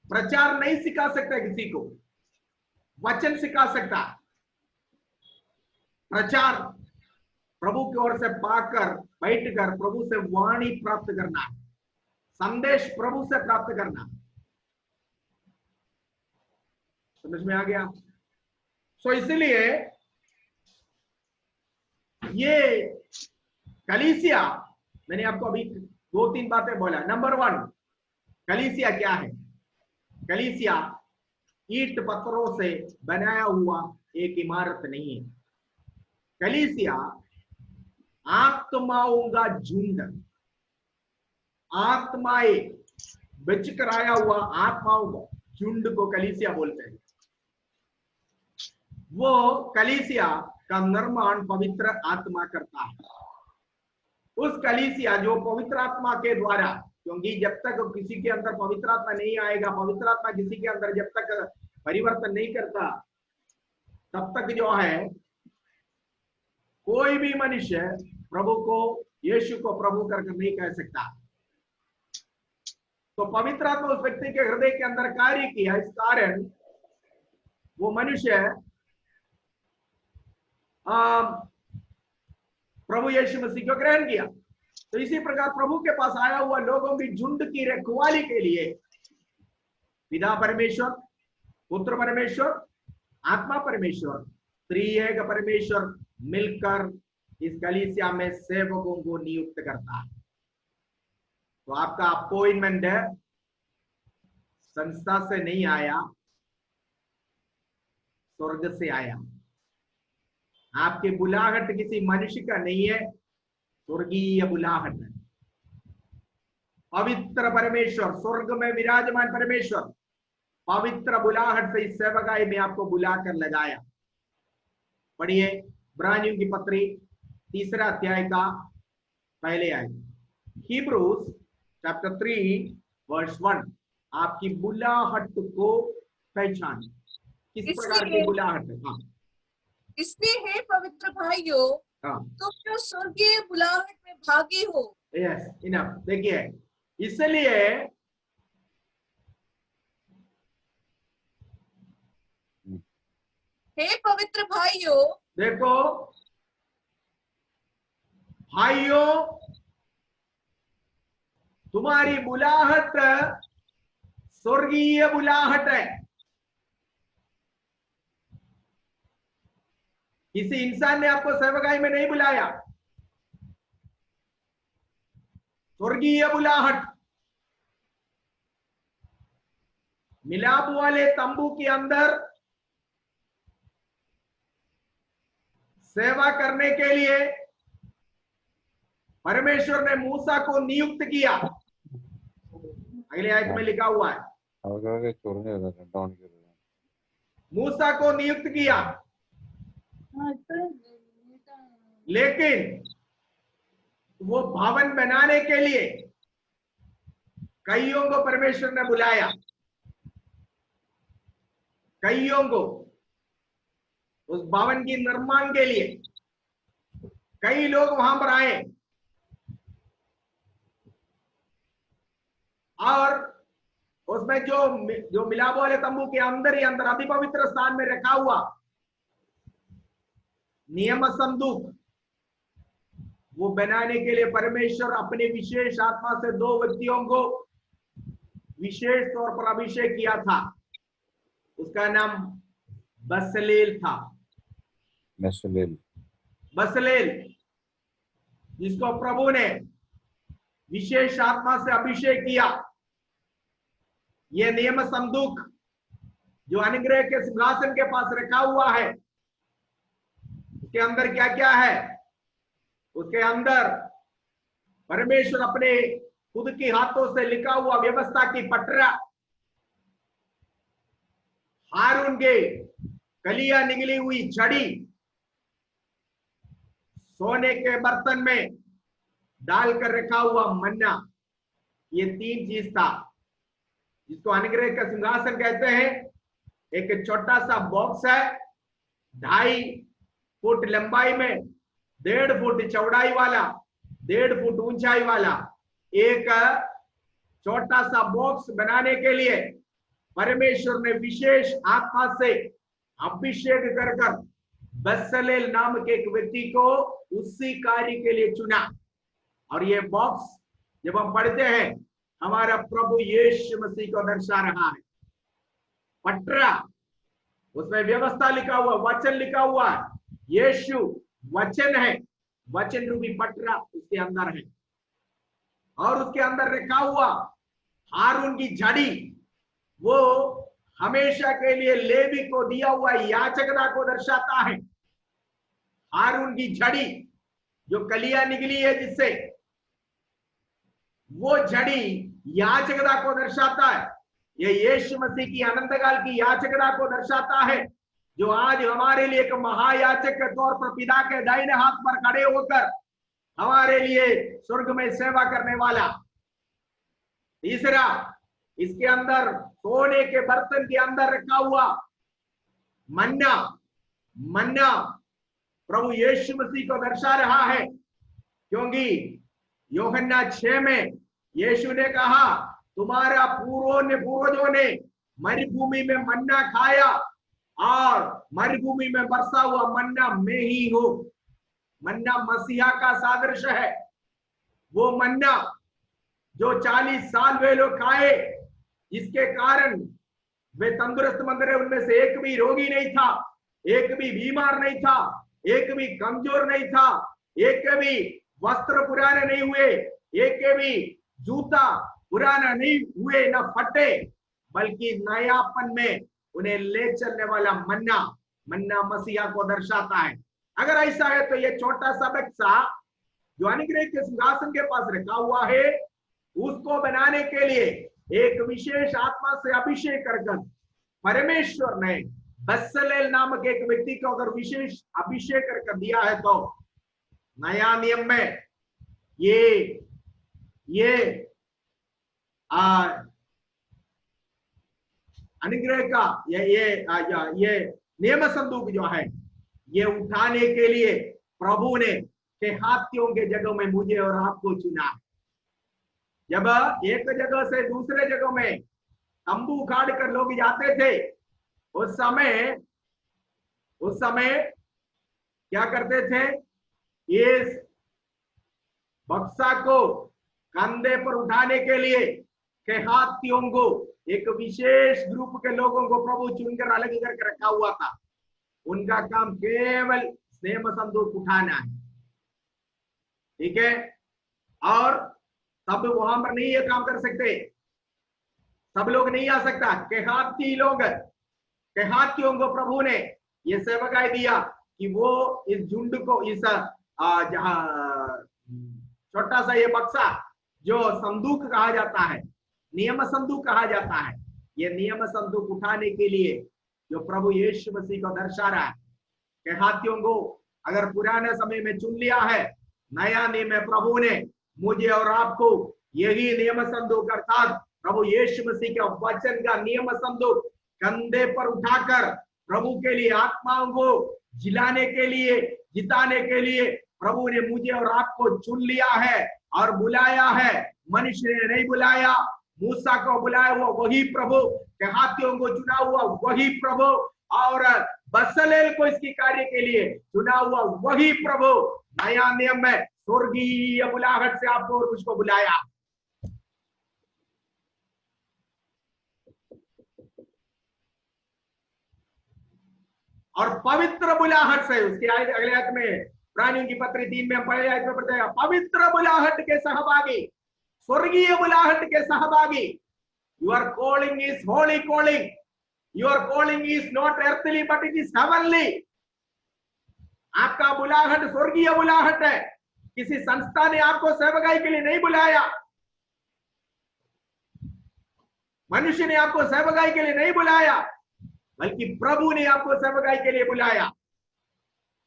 प्रचार नहीं सिखा सकता किसी को, वचन सिखा सकता। प्रचार प्रभु की ओर से पाकर बैठकर प्रभु से वाणी प्राप्त करना, संदेश प्रभु से प्राप्त करना। समझ में आ गया? सो इसलिए ये कलीसिया, मैंने आपको अभी 2-3 बातें बोला। नंबर 1, कलीसिया क्या है? कलीसिया ईंट पत्थरों से बनाया हुआ एक इमारत नहीं है। कलीसिया आत्माओं का झुंड, आत्माएं बिच कराया हुआ आत्माओं को झुंड को कलीसिया बोलते हैं। वो कलीसिया का निर्माण पवित्र आत्मा करता है। उस कलीसिया जो पवित्र आत्मा के द्वारा, क्योंकि जब तक किसी के अंदर पवित्र आत्मा नहीं आएगा, पवित्र आत्मा किसी के अंदर जब तक परिवर्तन नहीं करता, तब तक जो है कोई भी मनुष्य प्रभु को, यीशु को प्रभु करके नहीं कह सकता। तो पवित्र आत्मा उस व्यक्ति के हृदय के अंदर कार्य किया, इस कारण वो मनुष्य प्रभु यीशु मसीह को ग्रहण किया। तो इसी प्रकार प्रभु के पास आया हुआ लोगों की झुंड की रखवाली के लिए पिता परमेश्वर, पुत्र परमेश्वर, आत्मा परमेश्वर, त्रिएक परमेश्वर मिलकर इस कलीसिया में सेवकों को नियुक्त करता है। तो आपका अपॉइंटमेंट है, संस्था से नहीं आया, स्वर्ग से आया। आपकी बुलाहट किसी मनुष्य का नहीं है, स्वर्गीय बुलाहट है। पवित्र परमेश्वर, स्वर्ग में विराजमान परमेश्वर पवित्र बुलाहट से इस सेवकाई में आपको बुलाकर लगाया। पढ़िए इब्रानियों की पत्री 3 अध्याय का पहले आए, हिब्रूज चैप्टर 3 वर्स 1। आपकी बुलाहट को पहचान, किस प्रकार की बुलाहट है। हाँ, इसलिए हे पवित्र भाइयों, तुम जो स्वर्गीय बुलाहट में भागी हो। Yes, enough. देखिए, इसलिए हे पवित्र भाइयों, देखो भाइयों, तुम्हारी बुलाहट स्वर्गीय बुलाहट है। किसी इंसान ने आपको सेवकाई में नहीं बुलाया, स्वर्गीय बुलाहट। मिलाप वाले तंबू के अंदर सेवा करने के लिए परमेश्वर ने मूसा को नियुक्त किया। अगले आयत में लिखा हुआ है, मूसा को नियुक्त किया, लेकिन वो भवन बनाने के लिए कईयों को परमेश्वर ने बुलाया, कईयों को उस भवन की निर्माण के लिए। कई लोग वहां पर आए और उसमें जो मिलाप वाले तंबू के अंदर ही अंदर अति पवित्र स्थान में रखा हुआ नियम संदूक, वो बनाने के लिए परमेश्वर अपने विशेष आत्मा से 2 व्यक्तियों को विशेष तौर पर अभिषेक किया था। उसका नाम बसलेल था, बसलेल, जिसको प्रभु ने विशेष आत्मा से अभिषेक किया। यह नियम संदूक जो अनुग्रह के सिंहासन के पास रखा हुआ है, उसके अंदर क्या क्या है? उसके अंदर परमेश्वर अपने खुद के हाथों से लिखा हुआ व्यवस्था की पटरा, हारून के कलिया निकली हुई छड़ी, सोने के बर्तन में डालकर रखा हुआ मन्ना, ये 3 चीज था जिसको अनुग्रह का सिंहासन कहते हैं। एक छोटा सा बॉक्स है, 2.5 फुट लंबाई में, 1.5 फुट चौड़ाई वाला, 1.5 फुट ऊंचाई वाला एक छोटा सा बॉक्स बनाने के लिए परमेश्वर ने विशेष आत्मा से अभिषेक कर बसलेल नाम के एक व्यक्ति को उसी कार्य के लिए चुना। और ये बॉक्स जब हम पढ़ते हैं, हमारा प्रभु यीशु मसीह को दर्शा रहा है। पटरा, उसमें व्यवस्था लिखा हुआ, वचन लिखा हुआ है, यीशु वचन है, वचन रूपी पटरा उसके अंदर है। और उसके अंदर रखा हुआ हारून की झड़ी, वो हमेशा के लिए लेवी को दिया हुआ याचकता को दर्शाता है। हारून की झड़ी जो कलिया निकली है जिससे, वो झड़ी याचकता को दर्शाता है। यह यीशु मसीह की अनंतकाल की याचकता को दर्शाता है, जो आज हमारे लिए एक महायाचक के तौर पर पिता के दाहिने हाथ पर खड़े होकर हमारे लिए स्वर्ग में सेवा करने वाला। तीसरा, इसके अंदर सोने के बर्तन के अंदर रखा हुआ मन्ना, मन्ना प्रभु यीशु मसीह को दर्शा रहा है, क्योंकि यूहन्ना 6 में यीशु ने कहा, तुम्हारा पूर्वजों ने मरुभूमि में मन्ना खाया और मरुभूमि में बरसा हुआ मन्ना मैं ही हूं। मन्ना मसीहा का सादृश्य है। वो मन्ना जो 40 साल वे लोग खाए, जिसके कारण वे तंदुरुस्त मंद रहे, उनमें से एक भी रोगी नहीं था, एक भी बीमार नहीं था, एक भी कमजोर नहीं था, एक भी वस्त्र पुराने नहीं हुए, एक भी जूता पुराना नहीं हुए, न फटे, बल्कि नयापन में उन्हें ले चलने वाला मन्ना, मन्ना मसीहा को दर्शाता है। अगर ऐसा है तो ये छोटा सा बक्सा जो अनुग्रह के सिंहासन के पास रखा हुआ है, उसको बनाने के लिए एक विशेष आत्मा से अभिषेक कर परमेश्वर ने बसलेल नामक एक व्यक्ति को अगर विशेष अभिषेक कर दिया है, तो नया नियम में ये अनुग्रह का ये नियम संदूक जो है, ये उठाने के लिए प्रभु ने हाथियों के जगह में मुझे और आपको चुना। जब एक जगह से दूसरे जगह में तंबू उखाड़ कर लोग जाते थे, उस समय क्या करते थे? इस बक्सा को कंधे पर उठाने के लिए केहातियों को, एक विशेष ग्रुप के लोगों को प्रभु चुनकर अलग करके रखा हुआ था। उनका काम केवल स्नेह संदूक उठाना है, ठीक है। और सब वहां पर नहीं ये काम कर सकते, सब लोग नहीं आ सकता। केहाती लोग, केहातियों को प्रभु ने ये सेवकाई दिया कि वो इस झुंड को, इस जहां छोटा सा ये बक्सा जो संदूक कहा जाता है, नियम संदूक कहा जाता है, ये नियम संदूक उठाने के लिए जो प्रभु यीशु मसीह को दर्शा रहा है। केहातियों को अगर पुराने समय में चुन लिया है, नया नियम में प्रभु ने मुझे और आपको यही नियम संदूक अर्थात प्रभु यीशु मसीह के वचन का नियम संदूक कंधे पर उठाकर प्रभु के लिए, आत्माओं को जिलाने के लिए, जिताने के लिए प्रभु ने मुझे और आपको चुन लिया है और बुलाया है। मनुष्य ने नहीं बुलाया, मूसा को बुलाया हुआ वही प्रभु, केहातियों को चुना हुआ वही प्रभु, और बसलेल को इसकी कार्य के लिए चुना हुआ वही प्रभु। नया नियम में स्वर्गीय बुलाहट से आपको और मुझको बुलाया। और पवित्र बुलाहट से, उसके अगले आयत में प्राणियों की पत्री 3 में हम पहले आयत में पढ़ते हैं, पवित्र बुलाहट के सहभागी, स्वर्गीय बुलाहट के सहभागी। Your calling is Holi calling, your calling is not earthly but it is heavenly। आपका बुलाहट स्वर्गीय बुलाहट है। किसी संस्था ने आपको सेवकाई के लिए नहीं बुलाया, मनुष्य ने आपको सेवकाई के लिए नहीं बुलाया, बल्कि प्रभु ने आपको सेवकाई के लिए बुलाया।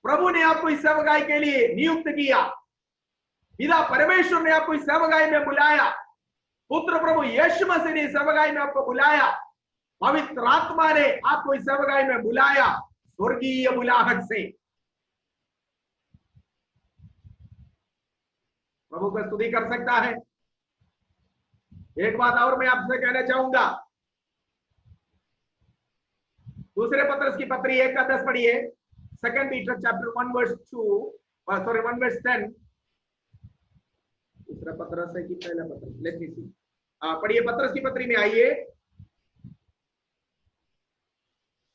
प्रभु ने आपको इस सेवकाई के लिए नियुक्त किया। पिता परमेश्वर ने आपको इस सेवकाई में बुलाया। पुत्र प्रभु यीशु मसीह ने इस सेवकाई में आपको बुलाया। पवित्र आत्मा ने आपको इस सेवकाई में बुलाया स्वर्गीय बुलाहट से। प्रभु का स्तुति कर सकता है। एक बात और मैं आपसे कहना चाहूंगा, दूसरे पत्रस की पत्री 1 का 10 पढ़िए। 2 Peter chapter 1 verse 2, sorry 1 verse 10। दूसरा पत्रस है कि पहला पत्रस? Let me see. पढ़िए, पत्रस की पत्री में आइए।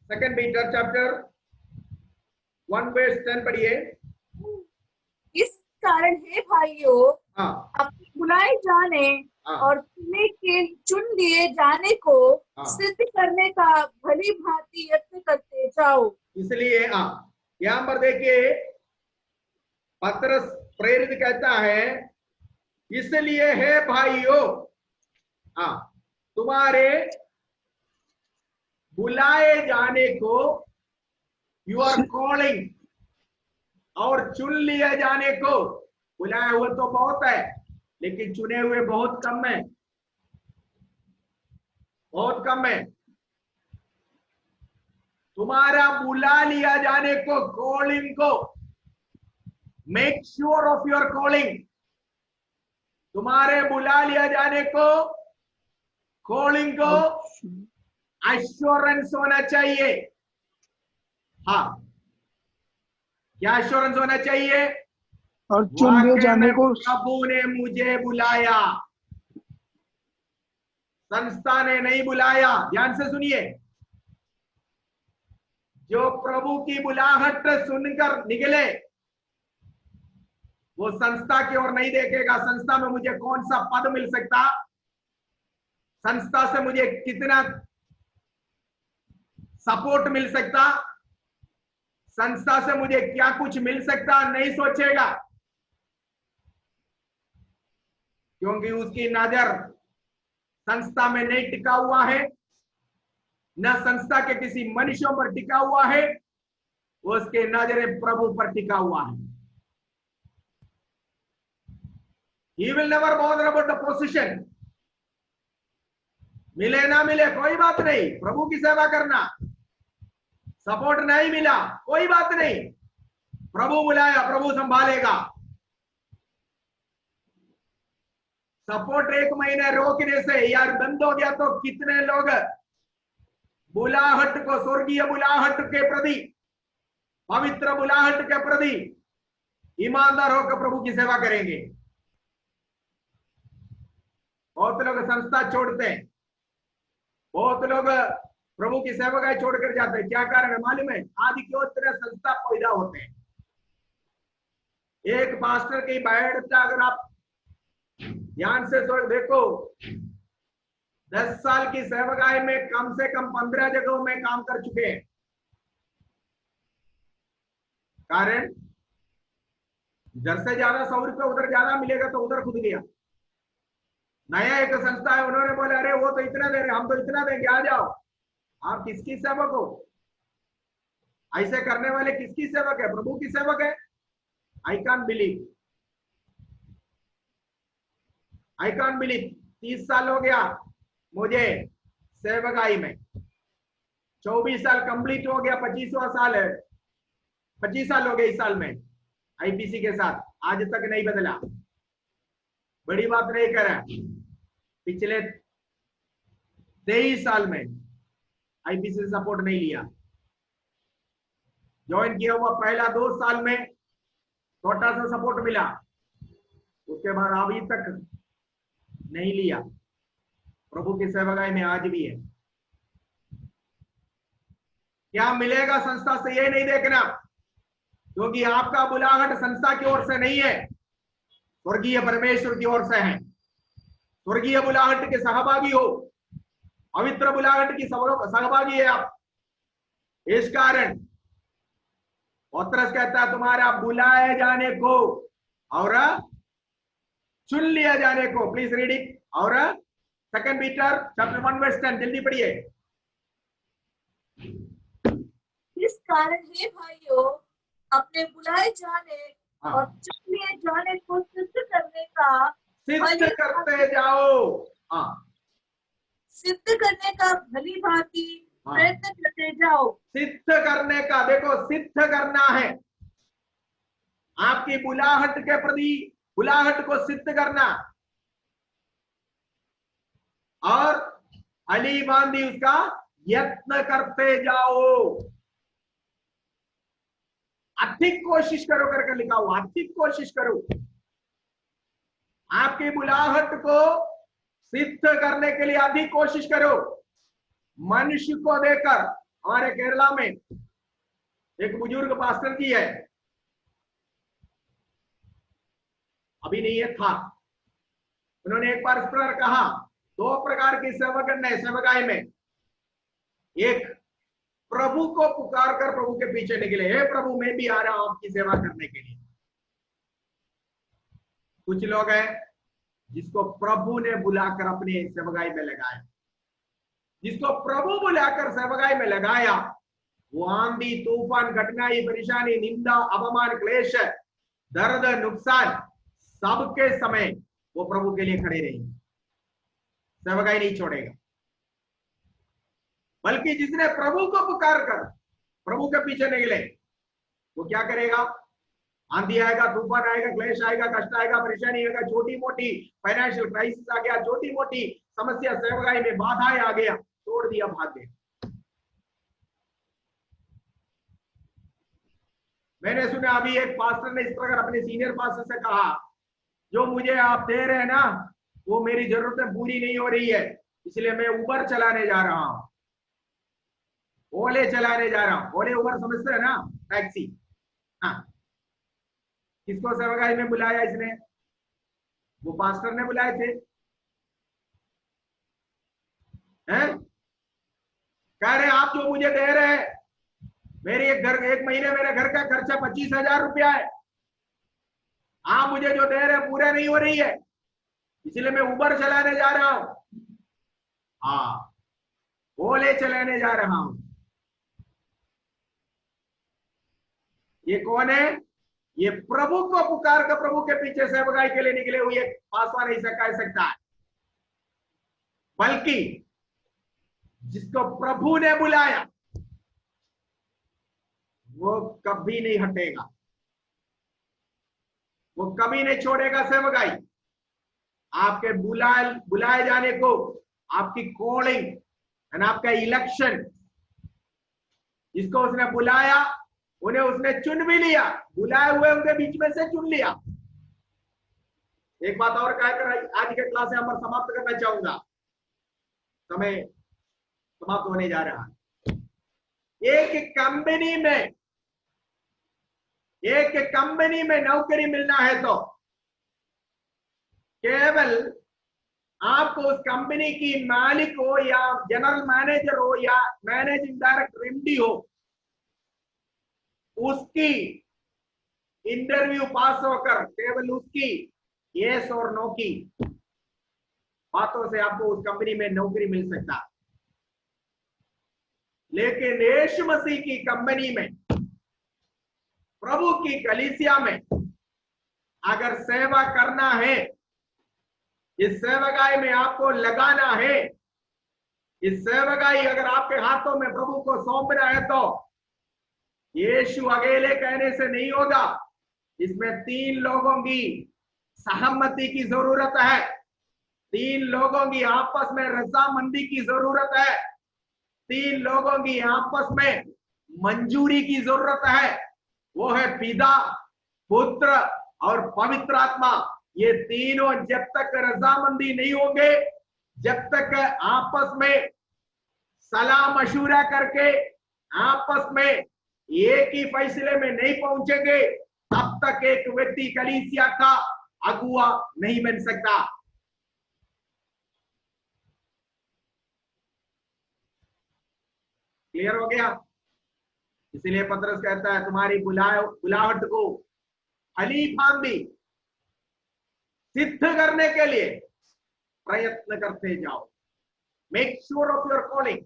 2 पीटर चैप्टर 1 वर्स 10 पढ़िए। इस कारण हे भाइयों, हाँ, अपने बुलाए जाने हाँ, और चुन लिए जाने को हाँ। सिद्ध करने का भली भांति यत्न करते जाओ। इसलिए यहाँ पर देखिए, पत्रस प्रेरित कहता है, इसलिए है भाइयों, तुम्हारे बुलाए जाने को, यूर कॉलिंग, और चुन लिए जाने को। बुलाए हुए तो बहुत है, लेकिन चुने हुए बहुत कम है, बहुत कम है। तुम्हारा बुला लिया जाने को, कॉलिंग को, make sure of your calling. तुम्हारे बुला लिया जाने को, कॉलिंग को एश्योरेंस होना चाहिए। हाँ, क्या एश्योरेंस होना चाहिए? और चुन लिए जाने को प्रभु ने मुझे बुलाया, संस्था ने नहीं बुलाया। ध्यान से सुनिए, जो प्रभु की बुलाहट सुनकर निकले वो संस्था की ओर नहीं देखेगा। संस्था में मुझे कौन सा पद मिल सकता, संस्था से मुझे कितना सपोर्ट मिल सकता, संस्था से मुझे क्या कुछ मिल सकता, नहीं सोचेगा, क्योंकि उसकी नजर संस्था में नहीं टिका हुआ है, न संस्था के किसी मनुष्यों पर टिका हुआ है, उसके नजरें प्रभु पर टिका हुआ है। He will never bother about the position। मिले ना मिले कोई बात नहीं, प्रभु की सेवा करना। सपोर्ट नहीं मिला कोई बात नहीं, प्रभु बुलाया, प्रभु संभालेगा। सपोर्ट 1 महीने रोकने से यार बंद हो गया तो कितने लोग बुलाहट को, स्वर्गीय बुलाहट के प्रति, पवित्र बुलाहट के प्रति ईमानदार होकर प्रभु की सेवा करेंगे। बहुत लोग संस्था छोड़ते हैं, बहुत लोग प्रभु की सेवकाई छोड़कर जाते हैं। क्या कारण है मालूम है? आदि क्यों इतने संस्था पैदा होते हैं। एक पास्टर की बायोडाटा अगर आप ध्यान से देखो, 10 साल की सेवकाई में कम से कम 15 जगहों में काम कर चुके हैं। कारण इधर से ज्यादा 100 रुपये उधर ज्यादा मिलेगा तो उधर खुद गया। नया एक संस्था है, उन्होंने बोला अरे वो तो इतना दे रहे, हम तो इतना देंगे, आ जाओ। आप किसकी सेवक हो? ऐसे करने वाले किसकी सेवक है? प्रभु की सेवक है। I can't believe, I can't believe. 30 साल हो गया मुझे सेवकाई में, 24 साल कंप्लीट हो गया, 25वां साल है, 25 साल हो गए इस साल में आईपीसी के साथ, आज तक नहीं बदला। बड़ी बात नहीं करा। पिछले 23 साल में आईपीसी से सपोर्ट नहीं लिया। ज्वाइन किया हुआ पहला 2 साल में छोटा सा सपोर्ट मिला, उसके बाद अभी तक नहीं लिया। प्रभु की सेवकाई में आज भी है। क्या मिलेगा संस्था से ये नहीं देखना, क्योंकि आपका बुलाहट संस्था की ओर से नहीं है, स्वर्गीय परमेश्वर की ओर से है। स्वर्गीय बुलाहट के सहभागी हो, पवित्र बुलाहट की सहभागी है आप। इस कारण पौत्रस कहता है तुम्हारा बुलाए जाने को और चुन लिया जाने को। Please read it. और 2 पीटर चैप्टर 1 वर्स 10, जल्दी पढ़िए। इस कारण हे भाइयों, अपने बुलाए जाने हाँ। और चुन लिए जाने को सिद्ध करने का सिद्ध करते जाओ। हाँ, सिद्ध करने का भली भांति हाँ। प्रयत्न करते जाओ। सिद्ध करने का, देखो सिद्ध करना है आपकी बुलाहट के प्रति, बुलाहट को सिद्ध करना और अली बांधी उसका यत्न करते जाओ। अधिक कोशिश करो करके लिखा हुआ, अधिक कोशिश करो। आपकी बुलाहट को सिद्ध करने के लिए अधिक कोशिश करो। मनुष्य को देकर, हमारे केरला में एक बुजुर्ग पास्टर जी है, अभी नहीं है, था। उन्होंने एक बार इस प्रकार कहा, 2 प्रकार की सेवक है सेवकाई में। एक प्रभु को पुकार कर प्रभु के पीछे निकले, हे प्रभु मैं भी आ रहा हूं आपकी सेवा करने के लिए। कुछ लोग हैं जिसको प्रभु ने बुलाकर अपने सेवकाई में लगाया। जिसको प्रभु बुलाकर सेवकाई में लगाया, वो आंधी तूफान कठिनाई परेशानी निंदा अपमान क्लेश दर्द नुकसान सबके समय वो प्रभु के लिए खड़े रहेंगे, सेवकाई नहीं छोड़ेगा। बल्कि जिसने प्रभु को पुकार कर प्रभु के पीछे निकले, वो क्या करेगा? आंधी आएगा, तूफान आएगा, क्लेश आएगा, कष्ट आएगा, परेशानी आएगा, छोटी मोटी फाइनेंशियल क्राइसिस आ गया, छोटी मोटी समस्या सेवकाई में बाधाएं आ गया, छोड़ दिया, भाग गया। मैंने सुना अभी एक पास्टर ने इस प्रकार अपने सीनियर पास्टर से कहा, जो मुझे आप दे रहे हैं ना, वो मेरी जरूरतें पूरी नहीं हो रही है, इसलिए मैं उबर चलाने जा रहा हूं, ओले चलाने जा रहा हूं। ओले उबर समझते हैं ना, टैक्सी। हाँ, किसको सेवकाई में बुलाया इसने? वो पास्टर ने बुलाए थे। हैं? कह रहे आप जो मुझे दे रहे हैं, मेरे एक महीने मेरे घर का खर्चा 25,000 रुपया है, आप मुझे जो दे रहे हैं पूरे नहीं हो रही है, इसलिए मैं उबर चलाने जा रहा हूं। हाँ, ओले चलाने जा रहा हूं। ये कौन है? ये प्रभु को पुकार कर प्रभु के पीछे सेवकाई के लिए निकले हुए पासवा नहीं कह सकता है, बल्कि जिसको प्रभु ने बुलाया वो कभी नहीं हटेगा, वो कभी नहीं छोड़ेगा सेवकाई। आपके बुलाए जाने को, आपकी कॉलिंग एंड आपका इलेक्शन, जिसको उसने बुलाया उन्हें उसने चुन भी लिया, बुलाए हुए उनके बीच में से चुन लिया। एक बात और कहकर आज के क्लास यहाँ पर समाप्त करना चाहूंगा, समय समाप्त होने जा रहा है। एक कंपनी में नौकरी मिलना है तो केवल आपको उस कंपनी की मालिक हो या जनरल मैनेजर हो या मैनेजिंग डायरेक्टर एमडी हो, उसकी इंटरव्यू पास होकर केवल उसकी यस और नो की बातों से आपको उस कंपनी में नौकरी मिल सकता है। लेकिन यीशु मसीह की कंपनी में, प्रभु की कलीसिया में अगर सेवा करना है, इस सेवकाई में आपको लगाना है, इस सेवकाई अगर आपके हाथों में प्रभु को सौंपना है तो यीशु अकेले कहने से नहीं होगा। इसमें 3 लोगों की सहमति की जरूरत है, 3 लोगों की आपस में रजामंदी की जरूरत है, 3 लोगों की आपस में मंजूरी की जरूरत है। वो है पिता, पुत्र और पवित्र आत्मा। ये तीनों जब तक रजामंदी नहीं होंगे, जब तक आपस में सलाह मशूरा करके आपस में एक ही फैसले में नहीं पहुंचेंगे, तब तक एक व्यक्ति कलीसिया का अगुआ नहीं बन सकता। क्लियर हो गया? इसीलिए पतरस कहता है तुम्हारी बुलाहट को फली फांदी सिद्ध करने के लिए प्रयत्न करते जाओ। Make sure of your calling,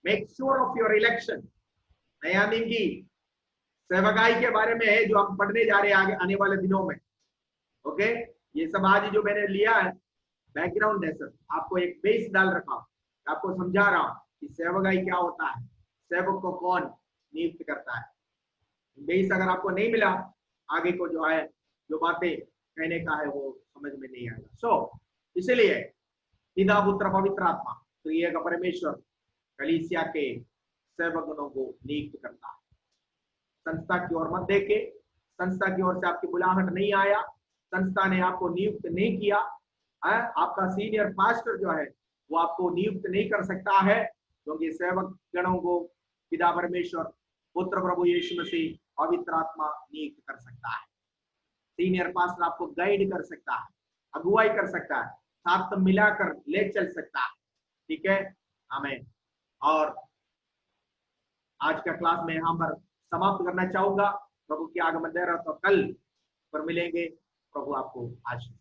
make sure of your election. नया दिन की सेवकाई के बारे में है जो हम पढ़ने जा रहे हैं आगे आने वाले दिनों में। ओके, ये सब आज जो मैंने लिया है बैकग्राउंड है सर, आपको एक बेस डाल रखा हूं, आपको समझा रहा हूं कि सेवकाई क्या होता है, सेवक को कौन नियुक्त करता है। बेस अगर आपको नहीं मिला, आगे को जो है जो बातें कहने का है वो समझ में नहीं आएगा। सो इसलिए पिता पुत्र पवित्र आत्मा त्रिएक परमेश्वर कलीसिया के सेवकगणों को नियुक्त करता है। संस्था की ओर मत देखे, संस्था की ओर से आपकी बुलाहट नहीं आया, संस्था ने आपको नियुक्त नहीं किया, आपका सीनियर पास्टर जो है वो आपको नियुक्त नहीं कर सकता है, क्योंकि सेवक गणों को पिता परमेश्वर, पुत्र प्रभु यीशु मसीह, पवित्र आत्मा नियुक्त कर सकता है। सीनियर पास्टर आपको गाइड कर सकता है, अगुवाई कर सकता है, साथ मिलाकर ले चल सकता है। ठीक है, आमीन। और आज का क्लास में यहाँ पर समाप्त करना चाहूंगा। प्रभु की आगमन दे रहा तो कल पर मिलेंगे। प्रभु आपको आशीष